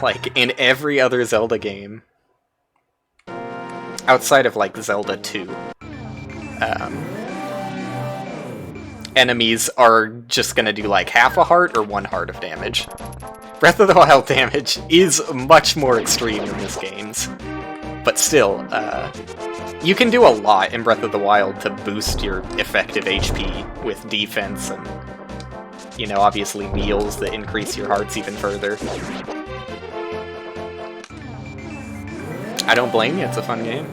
Like, in every other Zelda game, outside of, like, Zelda 2, enemies are just gonna do, like, half a heart or 1 heart of damage. Breath of the Wild damage is much more extreme in this game's, but still, you can do a lot in Breath of the Wild to boost your effective HP with defense and, you know, obviously meals that increase your hearts even further. I don't blame you, it's a fun game.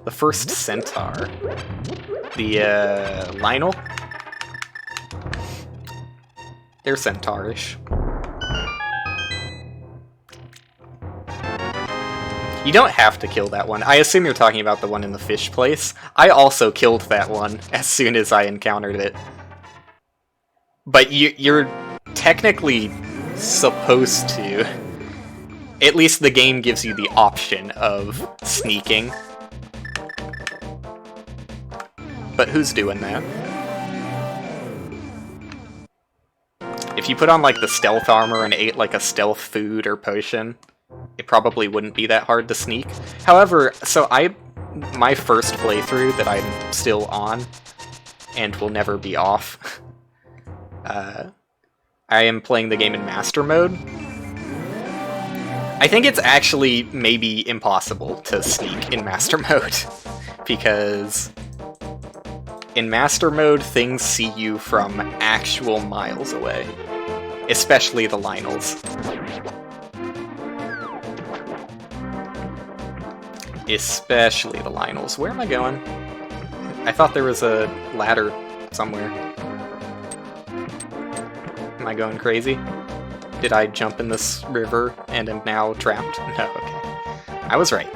The first centaur. The, Lionel? They're centaurish. You don't have to kill that one. I assume you're talking about the one in the fish place. I also killed that one as soon as I encountered it. But you're technically supposed to. At least the game gives you the option of sneaking. But who's doing that? If you put on, like, the stealth armor and ate, like, a stealth food or potion, it probably wouldn't be that hard to sneak. However, so my first playthrough that I'm still on, and will never be off, I am playing the game in Master Mode. I think it's actually maybe impossible to sneak in Master Mode, because in Master Mode, things see you from actual miles away. Especially the Lionels. Especially the Lionels. Where am I going? I thought there was a ladder somewhere. Am I going crazy? Did I jump in this river and am now trapped? No, okay. I was right.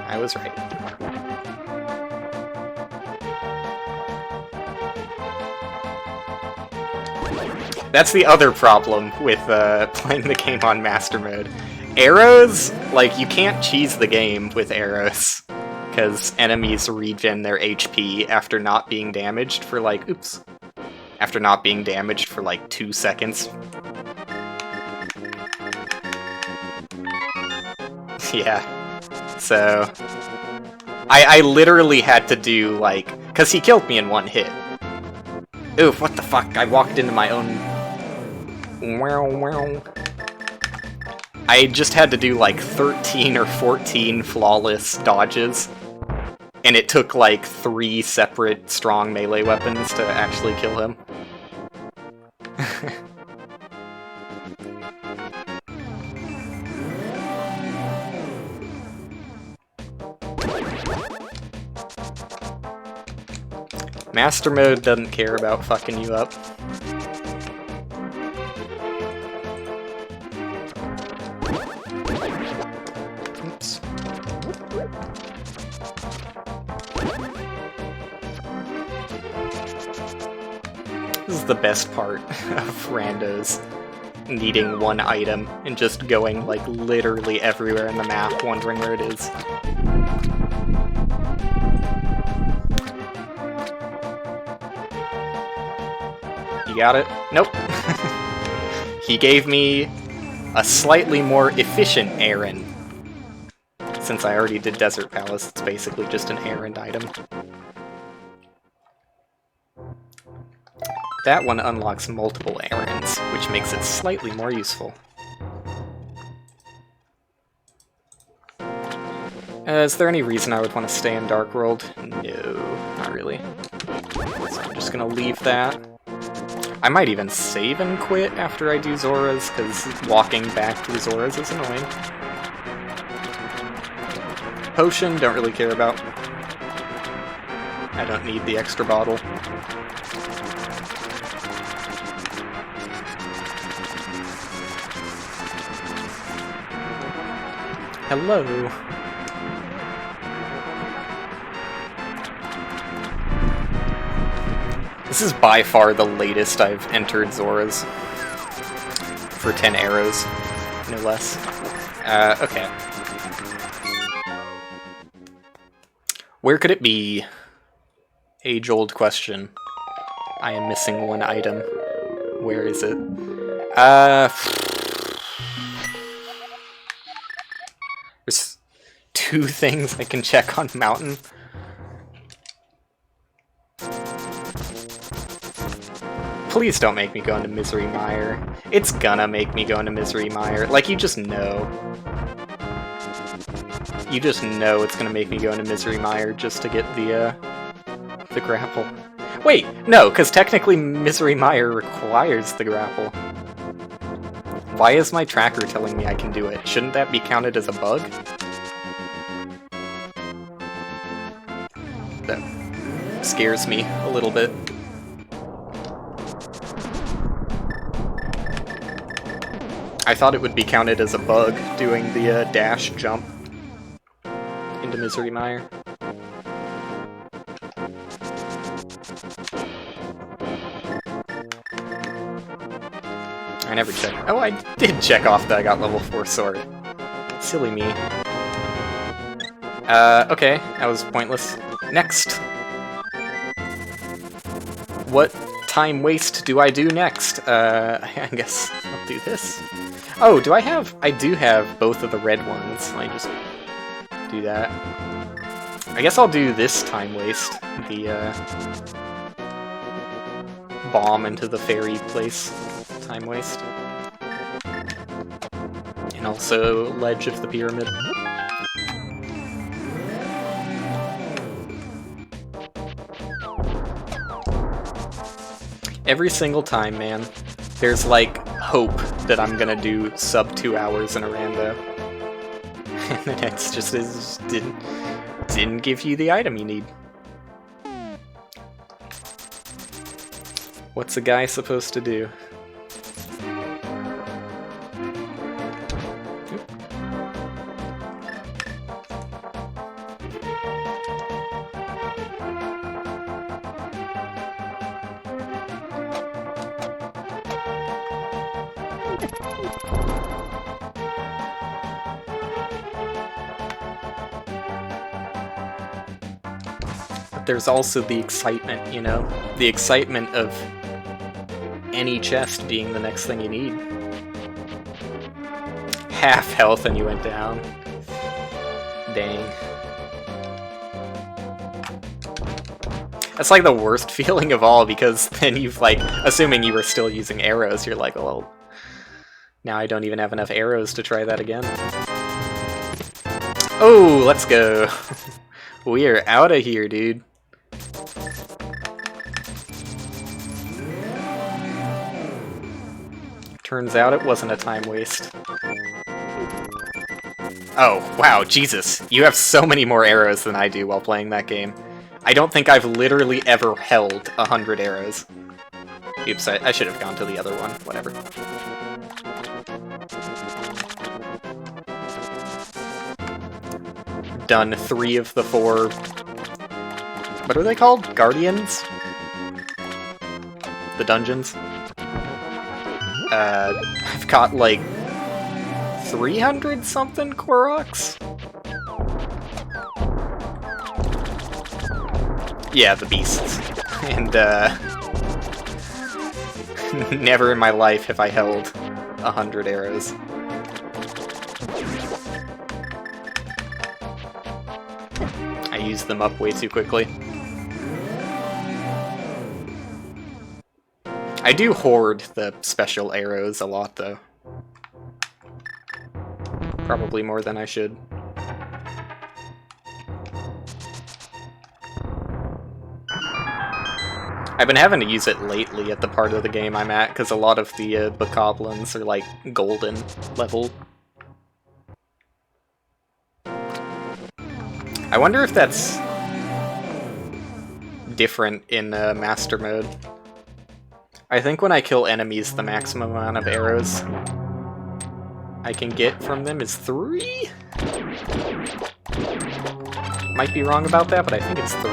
I was right. That's the other problem with playing the game on Master Mode. Arrows, like, you can't cheese the game with arrows, because enemies regen their HP after not being damaged for, like, oops. After not being damaged for, like, 2 seconds. Yeah. So, I literally had to do, like, because he killed me in 1 hit. Oof, what the fuck? I walked into my own... I just had to do like 13 or 14 flawless dodges, and it took like 3 separate strong melee weapons to actually kill him. Master Mode doesn't care about fucking you up. Oops. This is the best part of randos needing 1 item and just going like literally everywhere in the map wondering where it is. You got it? Nope. He gave me a slightly more efficient errand. Since I already did Desert Palace, it's basically just an errand item. That one unlocks multiple errands, which makes it slightly more useful. Is there any reason I would want to stay in Dark World? No, not really. So I'm just gonna leave that. I might even save and quit after I do Zora's, because walking back through Zora's is annoying. Potion, don't really care about. I don't need the extra bottle. Hello. This is by far the latest I've entered Zora's. For 10 arrows, no less. Okay. Where could it be? Age-old question. I am missing one item. Where is it? There's 2 things I can check on Mountain. Please don't make me go into Misery Mire. It's gonna make me go into Misery Mire. Like, you just know. You just know it's gonna make me go into Misery Mire just to get the grapple. Wait, no, because technically Misery Mire requires the grapple. Why is my tracker telling me I can do it? Shouldn't that be counted as a bug? That scares me a little bit. I thought it would be counted as a bug doing the dash jump into Misery Mire. I never checked. Oh, I did check off that I got level 4 sword. Silly me. Okay, that was pointless. Next! What time waste do I do next? I guess I'll do this. Oh, do I have... I do have both of the red ones. Let me just do that. I guess I'll do this time waste. The, bomb into the fairy place time waste. And also ledge of the pyramid. Every single time, man, there's like hope that I'm gonna do sub 2 hours in a rando. And the next just didn't give you the item you need. What's a guy supposed to do? But there's also the excitement, you know? The excitement of any chest being the next thing you need. Half health and you went down. Dang. That's like the worst feeling of all, because then you've like, assuming you were still using arrows, you're like, well, now I don't even have enough arrows to try that again. Oh, let's go. We're out of here, dude. Turns out it wasn't a time waste. Oh, wow, Jesus. You have so many more arrows than I do while playing that game. I don't think I've literally ever held 100 arrows. Oops, I should have gone to the other one. Whatever. Done 3 of the 4... What are they called? Guardians? The dungeons? I've got like 300 something Koroks? Yeah, the beasts. And never in my life have I held 100 arrows. I used them up way too quickly. I do hoard the special arrows a lot, though. Probably more than I should. I've been having to use it lately at the part of the game I'm at, because a lot of the bokoblins are, like, golden level. I wonder if that's different in Master Mode. I think when I kill enemies, the maximum amount of arrows I can get from them is 3? Might be wrong about that, but I think it's 3.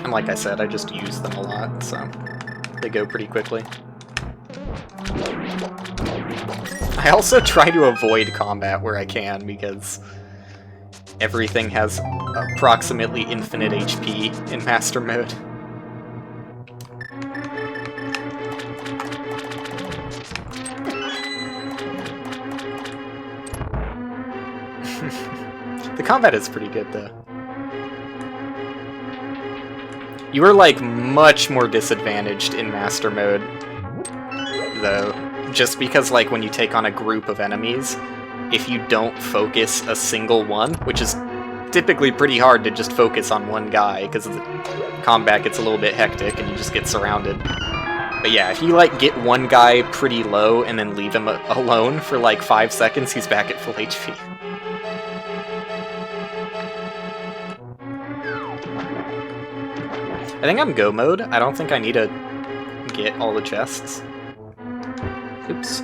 And like I said, I just use them a lot, so they go pretty quickly. I also try to avoid combat where I can, because everything has approximately infinite HP in Master Mode. The combat is pretty good, though. You are, like, much more disadvantaged in Master Mode, though, just because, like, when you take on a group of enemies, if you don't focus a single one, which is typically pretty hard to just focus on one guy, because the combat gets a little bit hectic and you just get surrounded. But yeah, if you, like, get one guy pretty low and then leave him alone for, like, 5 seconds, he's back at full HP. I think I'm go mode. I don't think I need to get all the chests. Oops.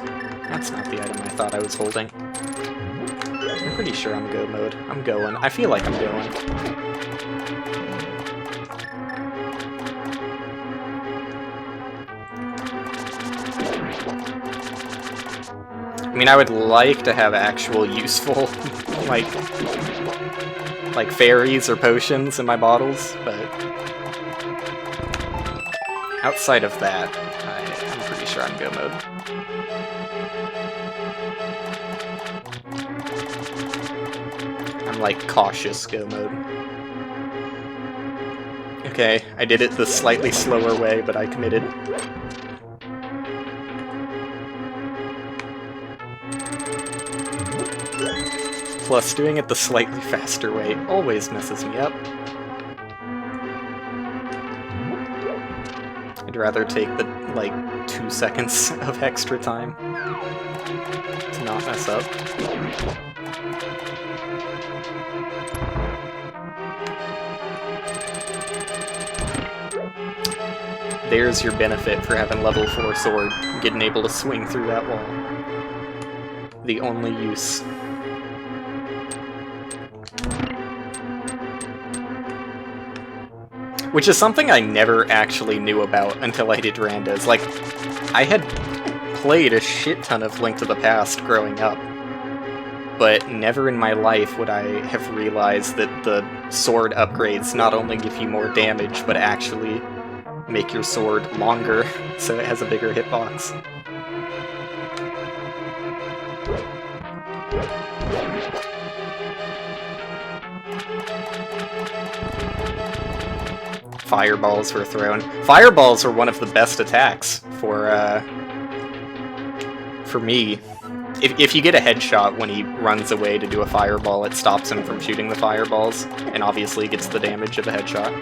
That's not the item I thought I was holding. I'm pretty sure I'm go mode. I'm going. I feel like I'm going. I mean, I would like to have actual useful, like fairies or potions in my bottles, but outside of that, I'm pretty sure I'm go mode. I'm like cautious go mode. Okay, I did it the slightly slower way, but I committed. Plus, doing it the slightly faster way always messes me up. I'd rather take the, like, 2 seconds of extra time to not mess up. There's your benefit for having level 4 sword, getting able to swing through that wall. The only use. Which is something I never actually knew about until I did randos. Like, I had played a shit ton of Link to the Past growing up, but never in my life would I have realized that the sword upgrades not only give you more damage, but actually make your sword longer, so it has a bigger hitbox. Fireballs were thrown. Fireballs are one of the best attacks for me. If you get a headshot when he runs away to do a fireball, it stops him from shooting the fireballs, and obviously gets the damage of a headshot.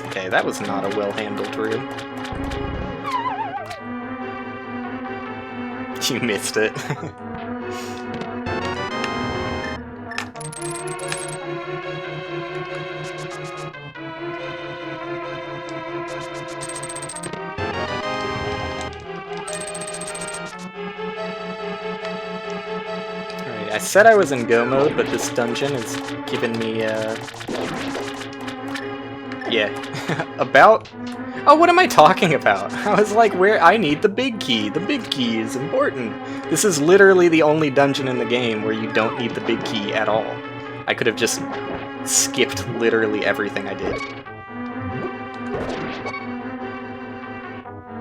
Okay, that was not a well-handled room. You missed it. I said I was in go mode, but this dungeon is giving me, yeah, about... Oh, what am I talking about? I was like, where I need the big key. The big key is important. This is literally the only dungeon in the game where you don't need the big key at all. I could have just skipped literally everything I did.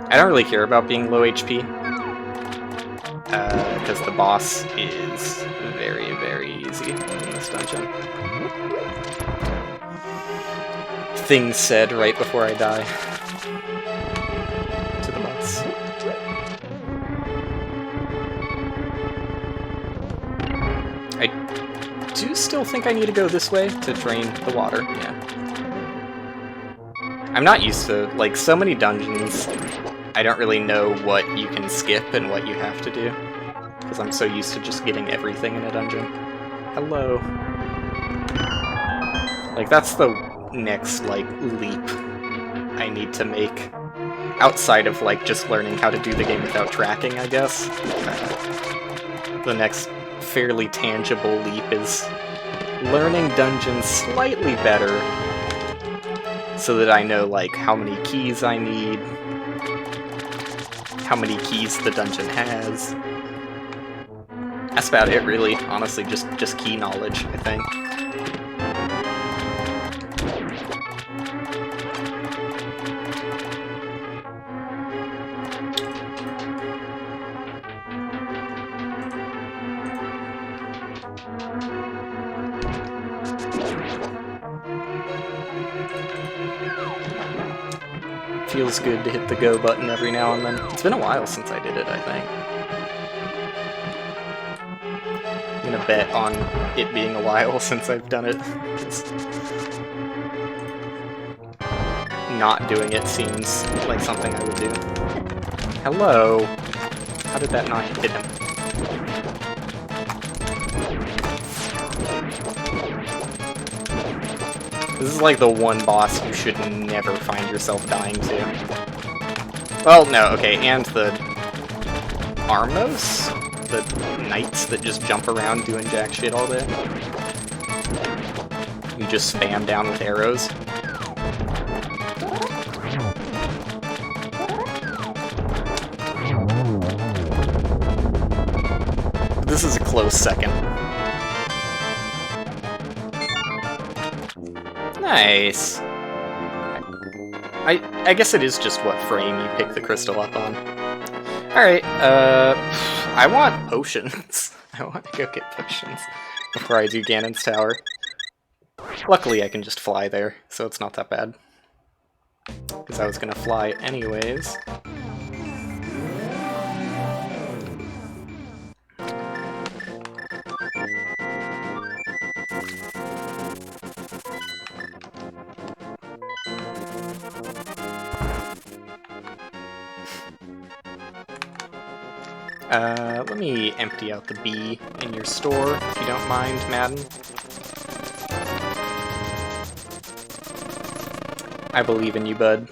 I don't really care about being low HP, because the boss is very, very easy in this dungeon. Things said right before I die to the boss. I do still think I need to go this way to drain the water, yeah. I'm not used to, like, so many dungeons, I don't really know what you can skip and what you have to do, because I'm so used to just getting everything in a dungeon. Hello. Like, that's the next, like, leap I need to make. Outside of, like, just learning how to do the game without tracking, I guess. The next fairly tangible leap is learning dungeons slightly better so that I know, like, how many keys I need, how many keys the dungeon has. That's about it, really. Honestly, just key knowledge, I think. Feels good to hit the go button every now and then. It's been a while since I did it, I think. I'm gonna bet on it being a while since I've done it. Not doing it seems like something I would do. Hello! How did that not hit him? This is like the one boss you should never find yourself dying to. Well, no, okay, and the Armos? The knights that just jump around doing jack shit all day. You just spam down with arrows. This is a close second. Nice. I guess it is just what frame you pick the crystal up on. Alright, I want potions. I want to go get potions before I do Ganon's Tower. Luckily I can just fly there, so it's not that bad. Because I was gonna fly anyways. Let me empty out the bee in your store, if you don't mind, Madden. I believe in you, bud.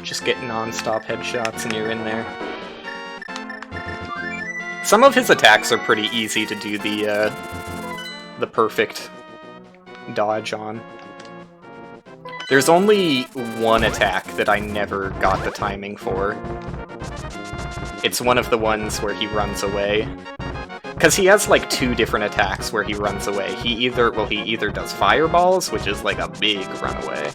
Just get non-stop headshots and you're in there. Some of his attacks are pretty easy to do the perfect dodge on. There's only one attack that I never got the timing for. It's one of the ones where he runs away. Because he has like two different attacks where he runs away. He either does fireballs, which is like a big runaway.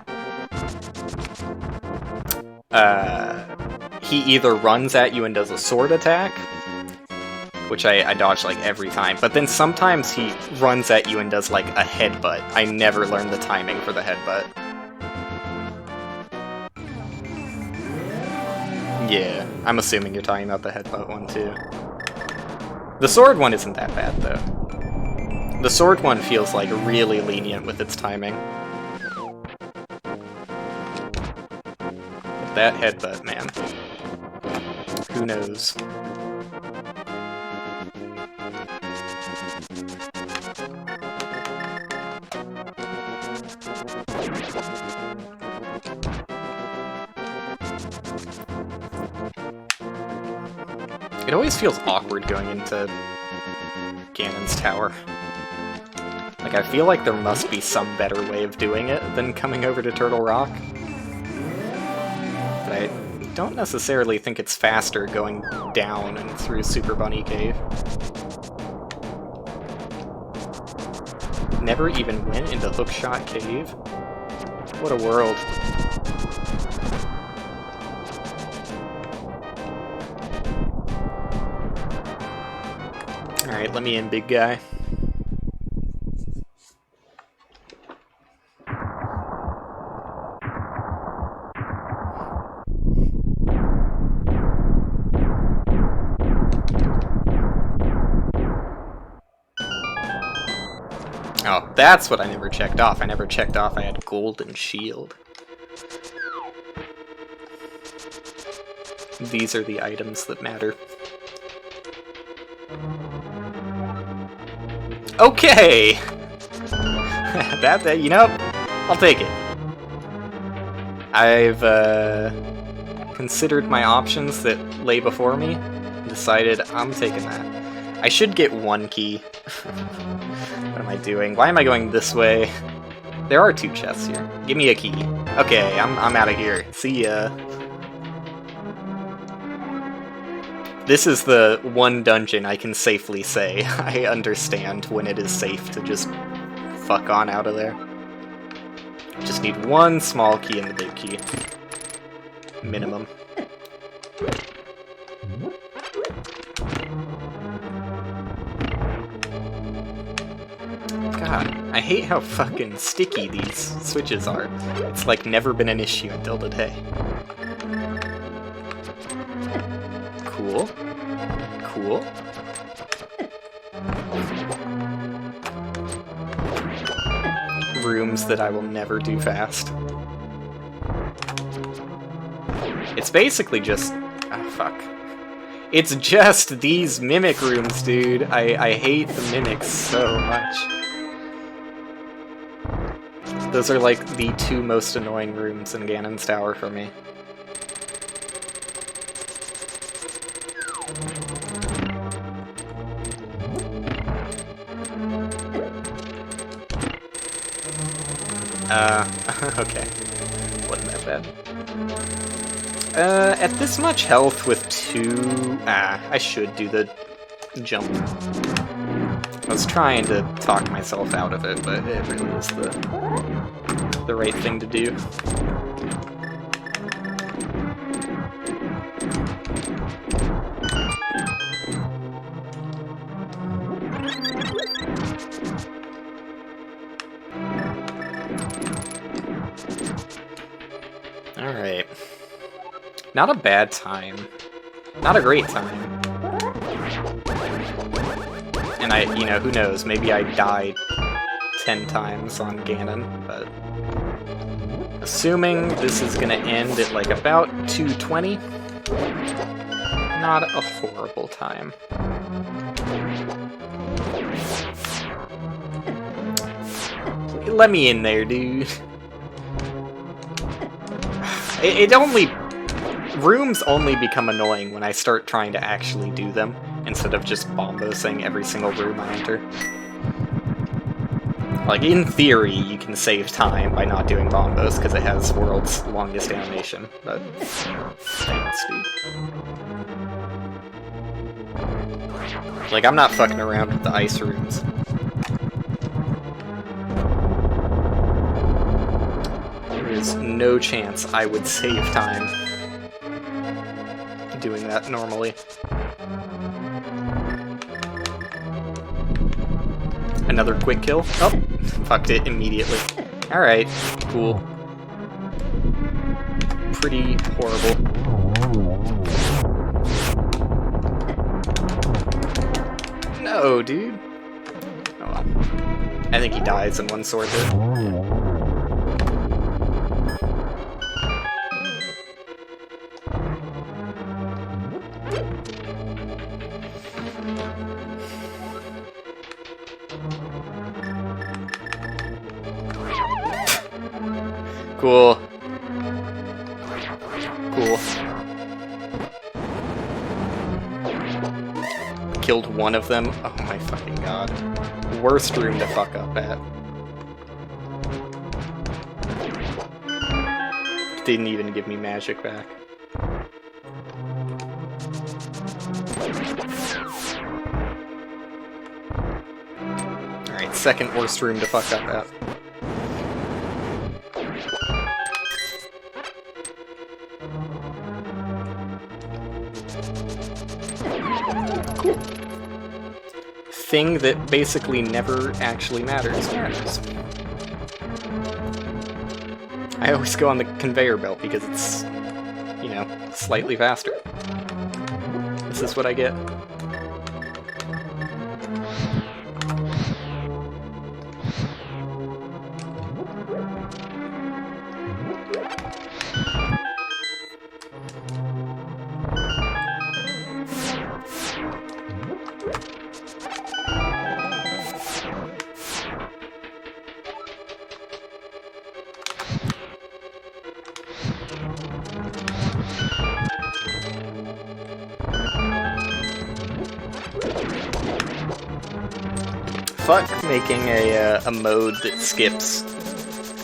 He either runs at you and does a sword attack, which I dodge like every time, but then sometimes he runs at you and does like a headbutt. I never learned the timing for the headbutt. Yeah, I'm assuming you're talking about the headbutt one too. The sword one isn't that bad though. The sword one feels like really lenient with its timing. But that headbutt, man. Who knows? It always feels awkward going into Ganon's Tower. Like, I feel like there must be some better way of doing it than coming over to Turtle Rock. But I don't necessarily think it's faster going down and through Super Bunny Cave. Never even went into Hookshot Cave? What a world. Alright, let me in, big guy. Oh, that's what I never checked off. I never checked off I had golden shield. These are the items that matter. Okay! that, you know, I'll take it. I've considered my options that lay before me and decided I'm taking that. I should get one key. What am I doing? Why am I going this way? There are 2 chests here. Give me a key. Okay, I'm out of here. See ya. This is the one dungeon I can safely say I understand when it is safe to just fuck on out of there. Just need 1 small key and the big key. Minimum. God, I hate how fucking sticky these switches are. It's like never been an issue until today. Cool. Cool. Rooms that I will never do fast. It's basically just... oh, fuck. It's just these mimic rooms, dude. I hate the mimics so much. Those are like the 2 most annoying rooms in Ganon's Tower for me. Okay. Wasn't that bad. At this much health with 2... I should do the jump. I was trying to talk myself out of it, but it really is the right thing to do. Alright. Not a bad time. Not a great time. And you know, who knows, maybe I died 10 times on Ganon, but... assuming this is gonna end at like about 220, not a horrible time. Let me in there, dude. It only... rooms only become annoying when I start trying to actually do them, instead of just bombosing every single room I enter. Like, in theory, you can save time by not doing bombos, because it has world's longest animation, but... thanks, dude. Like, I'm not fucking around with the ice rooms. There is no chance I would save time doing that normally. Another quick kill. Oh, fucked it immediately. Alright, cool. Pretty horrible. No, dude. Oh well. I think he dies in 1 sword hit. Cool. Cool. Killed 1 of them. Oh my fucking god. Worst room to fuck up at. Didn't even give me magic back. Alright, 2nd worst room to fuck up at. Cool. Thing that basically never actually matters. I always go on the conveyor belt because it's, you know, slightly faster. This is what I get. Fuck making a mode that skips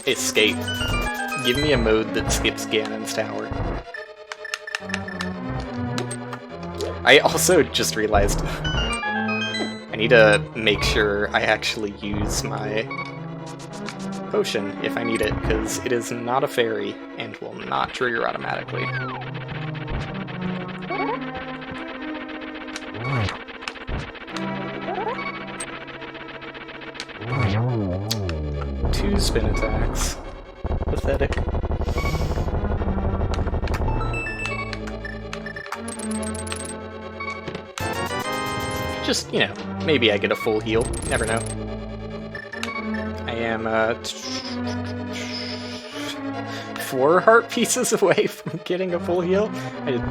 escape. Give me a mode that skips Ganon's tower. I also just realized I need to make sure I actually use my potion if I need it, because it is not a fairy and will not trigger automatically. Two spin attacks. Pathetic. Just, you know, maybe I get a full heal. Never know. I am, 4 heart pieces away from getting a full heal. I did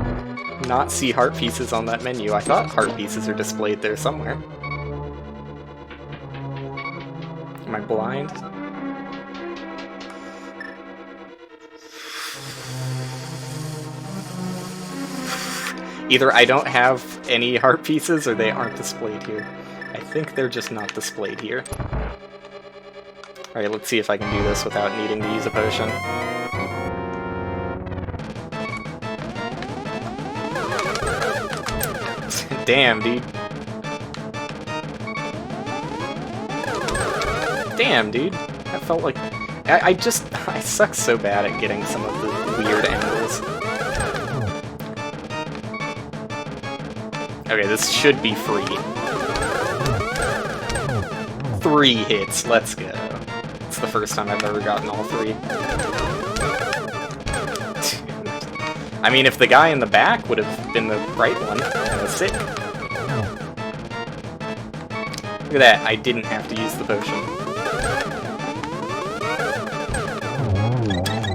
not see heart pieces on that menu. I thought heart pieces are displayed there somewhere. Am I blind? Either I don't have any heart pieces or they aren't displayed here. I think they're just not displayed here. Alright, let's see if I can do this without needing to use a potion. Damn, dude. Damn, dude. That felt like... I suck so bad at getting some of the weird angles. Okay, this should be free. 3 hits, let's go. It's the first time I've ever gotten all 3. I mean, if the guy in the back would have been the right one, that was sick. Look at that, I didn't have to use the potion.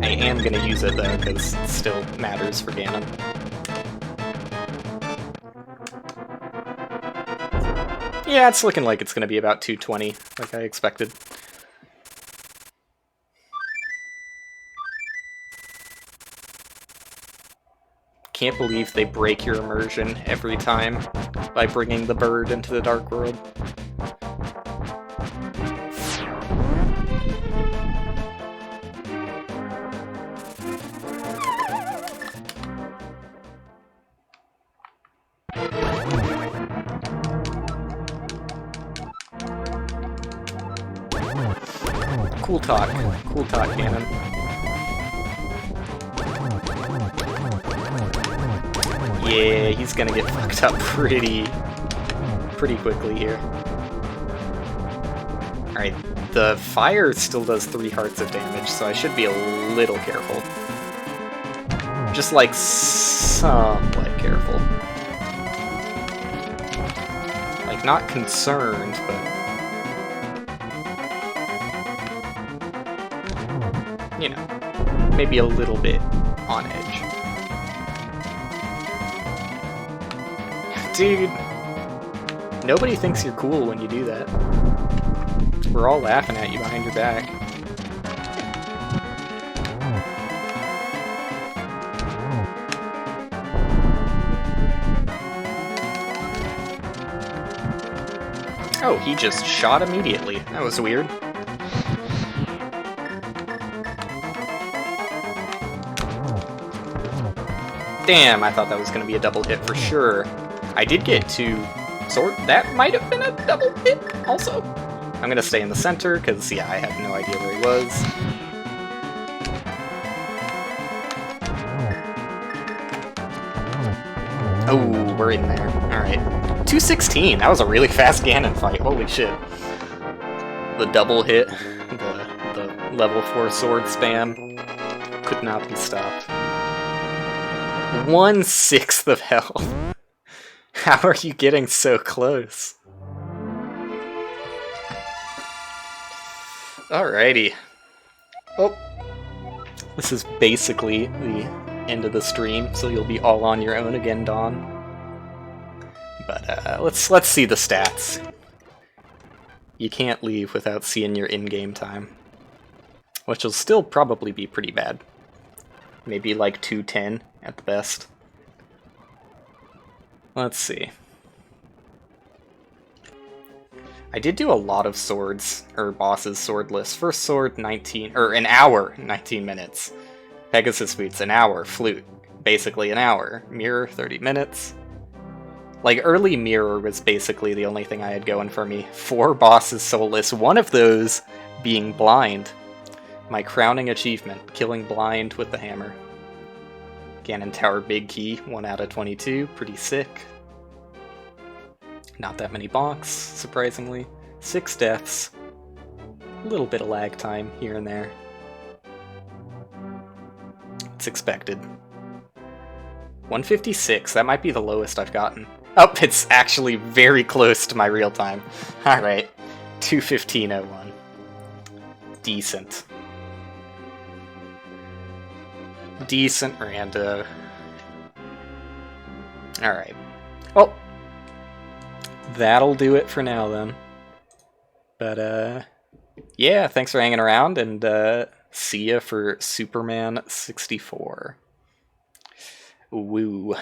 I am gonna use it though, because it still matters for Ganon. Yeah, it's looking like it's gonna be about 220, like I expected. Can't believe they break your immersion every time by bringing the bird into the Dark World. Cool talk, Ganon. Yeah, he's gonna get fucked up pretty quickly here. Alright, the fire still does 3 hearts of damage, so I should be a little careful. Just like somewhat careful. Like, not concerned, but... you know, maybe a little bit on edge. Dude, nobody thinks you're cool when you do that. We're all laughing at you behind your back. Oh, he just shot immediately. That was weird. Damn, I thought that was going to be a double hit for sure. I did get 2 sword. That might have been a double hit also. I'm going to stay in the center because, yeah, I have no idea where he was. Oh, we're in there. Alright. 216. That was a really fast Ganon fight. Holy shit. The double hit. The level 4 sword spam. Could not be stopped. 1/6 of health. How are you getting so close? Alrighty. Oh. This is basically the end of the stream, so you'll be all on your own again, Dawn. But let's see the stats. You can't leave without seeing your in-game time. Which will still probably be pretty bad. Maybe like 210 at the best. Let's see. I did do a lot of swords, or bosses swordless. First sword, 19, or an hour, 19 minutes. Pegasus boots, an hour. Flute, basically an hour. Mirror, 30 minutes. Like, early mirror was basically the only thing I had going for me. 4 bosses soulless, one of those being blind. My crowning achievement, killing blind with the hammer. Ganon Tower Big Key, 1 out of 22, pretty sick. Not that many bonks, surprisingly. 6 deaths. A little bit of lag time here and there. It's expected. 156, that might be the lowest I've gotten. Oh, it's actually very close to my real time. Alright, 2:15:01. Decent. Decent rando. Alright. Well, that'll do it for now then. But, yeah, thanks for hanging around, and, see ya for Superman 64. Woo.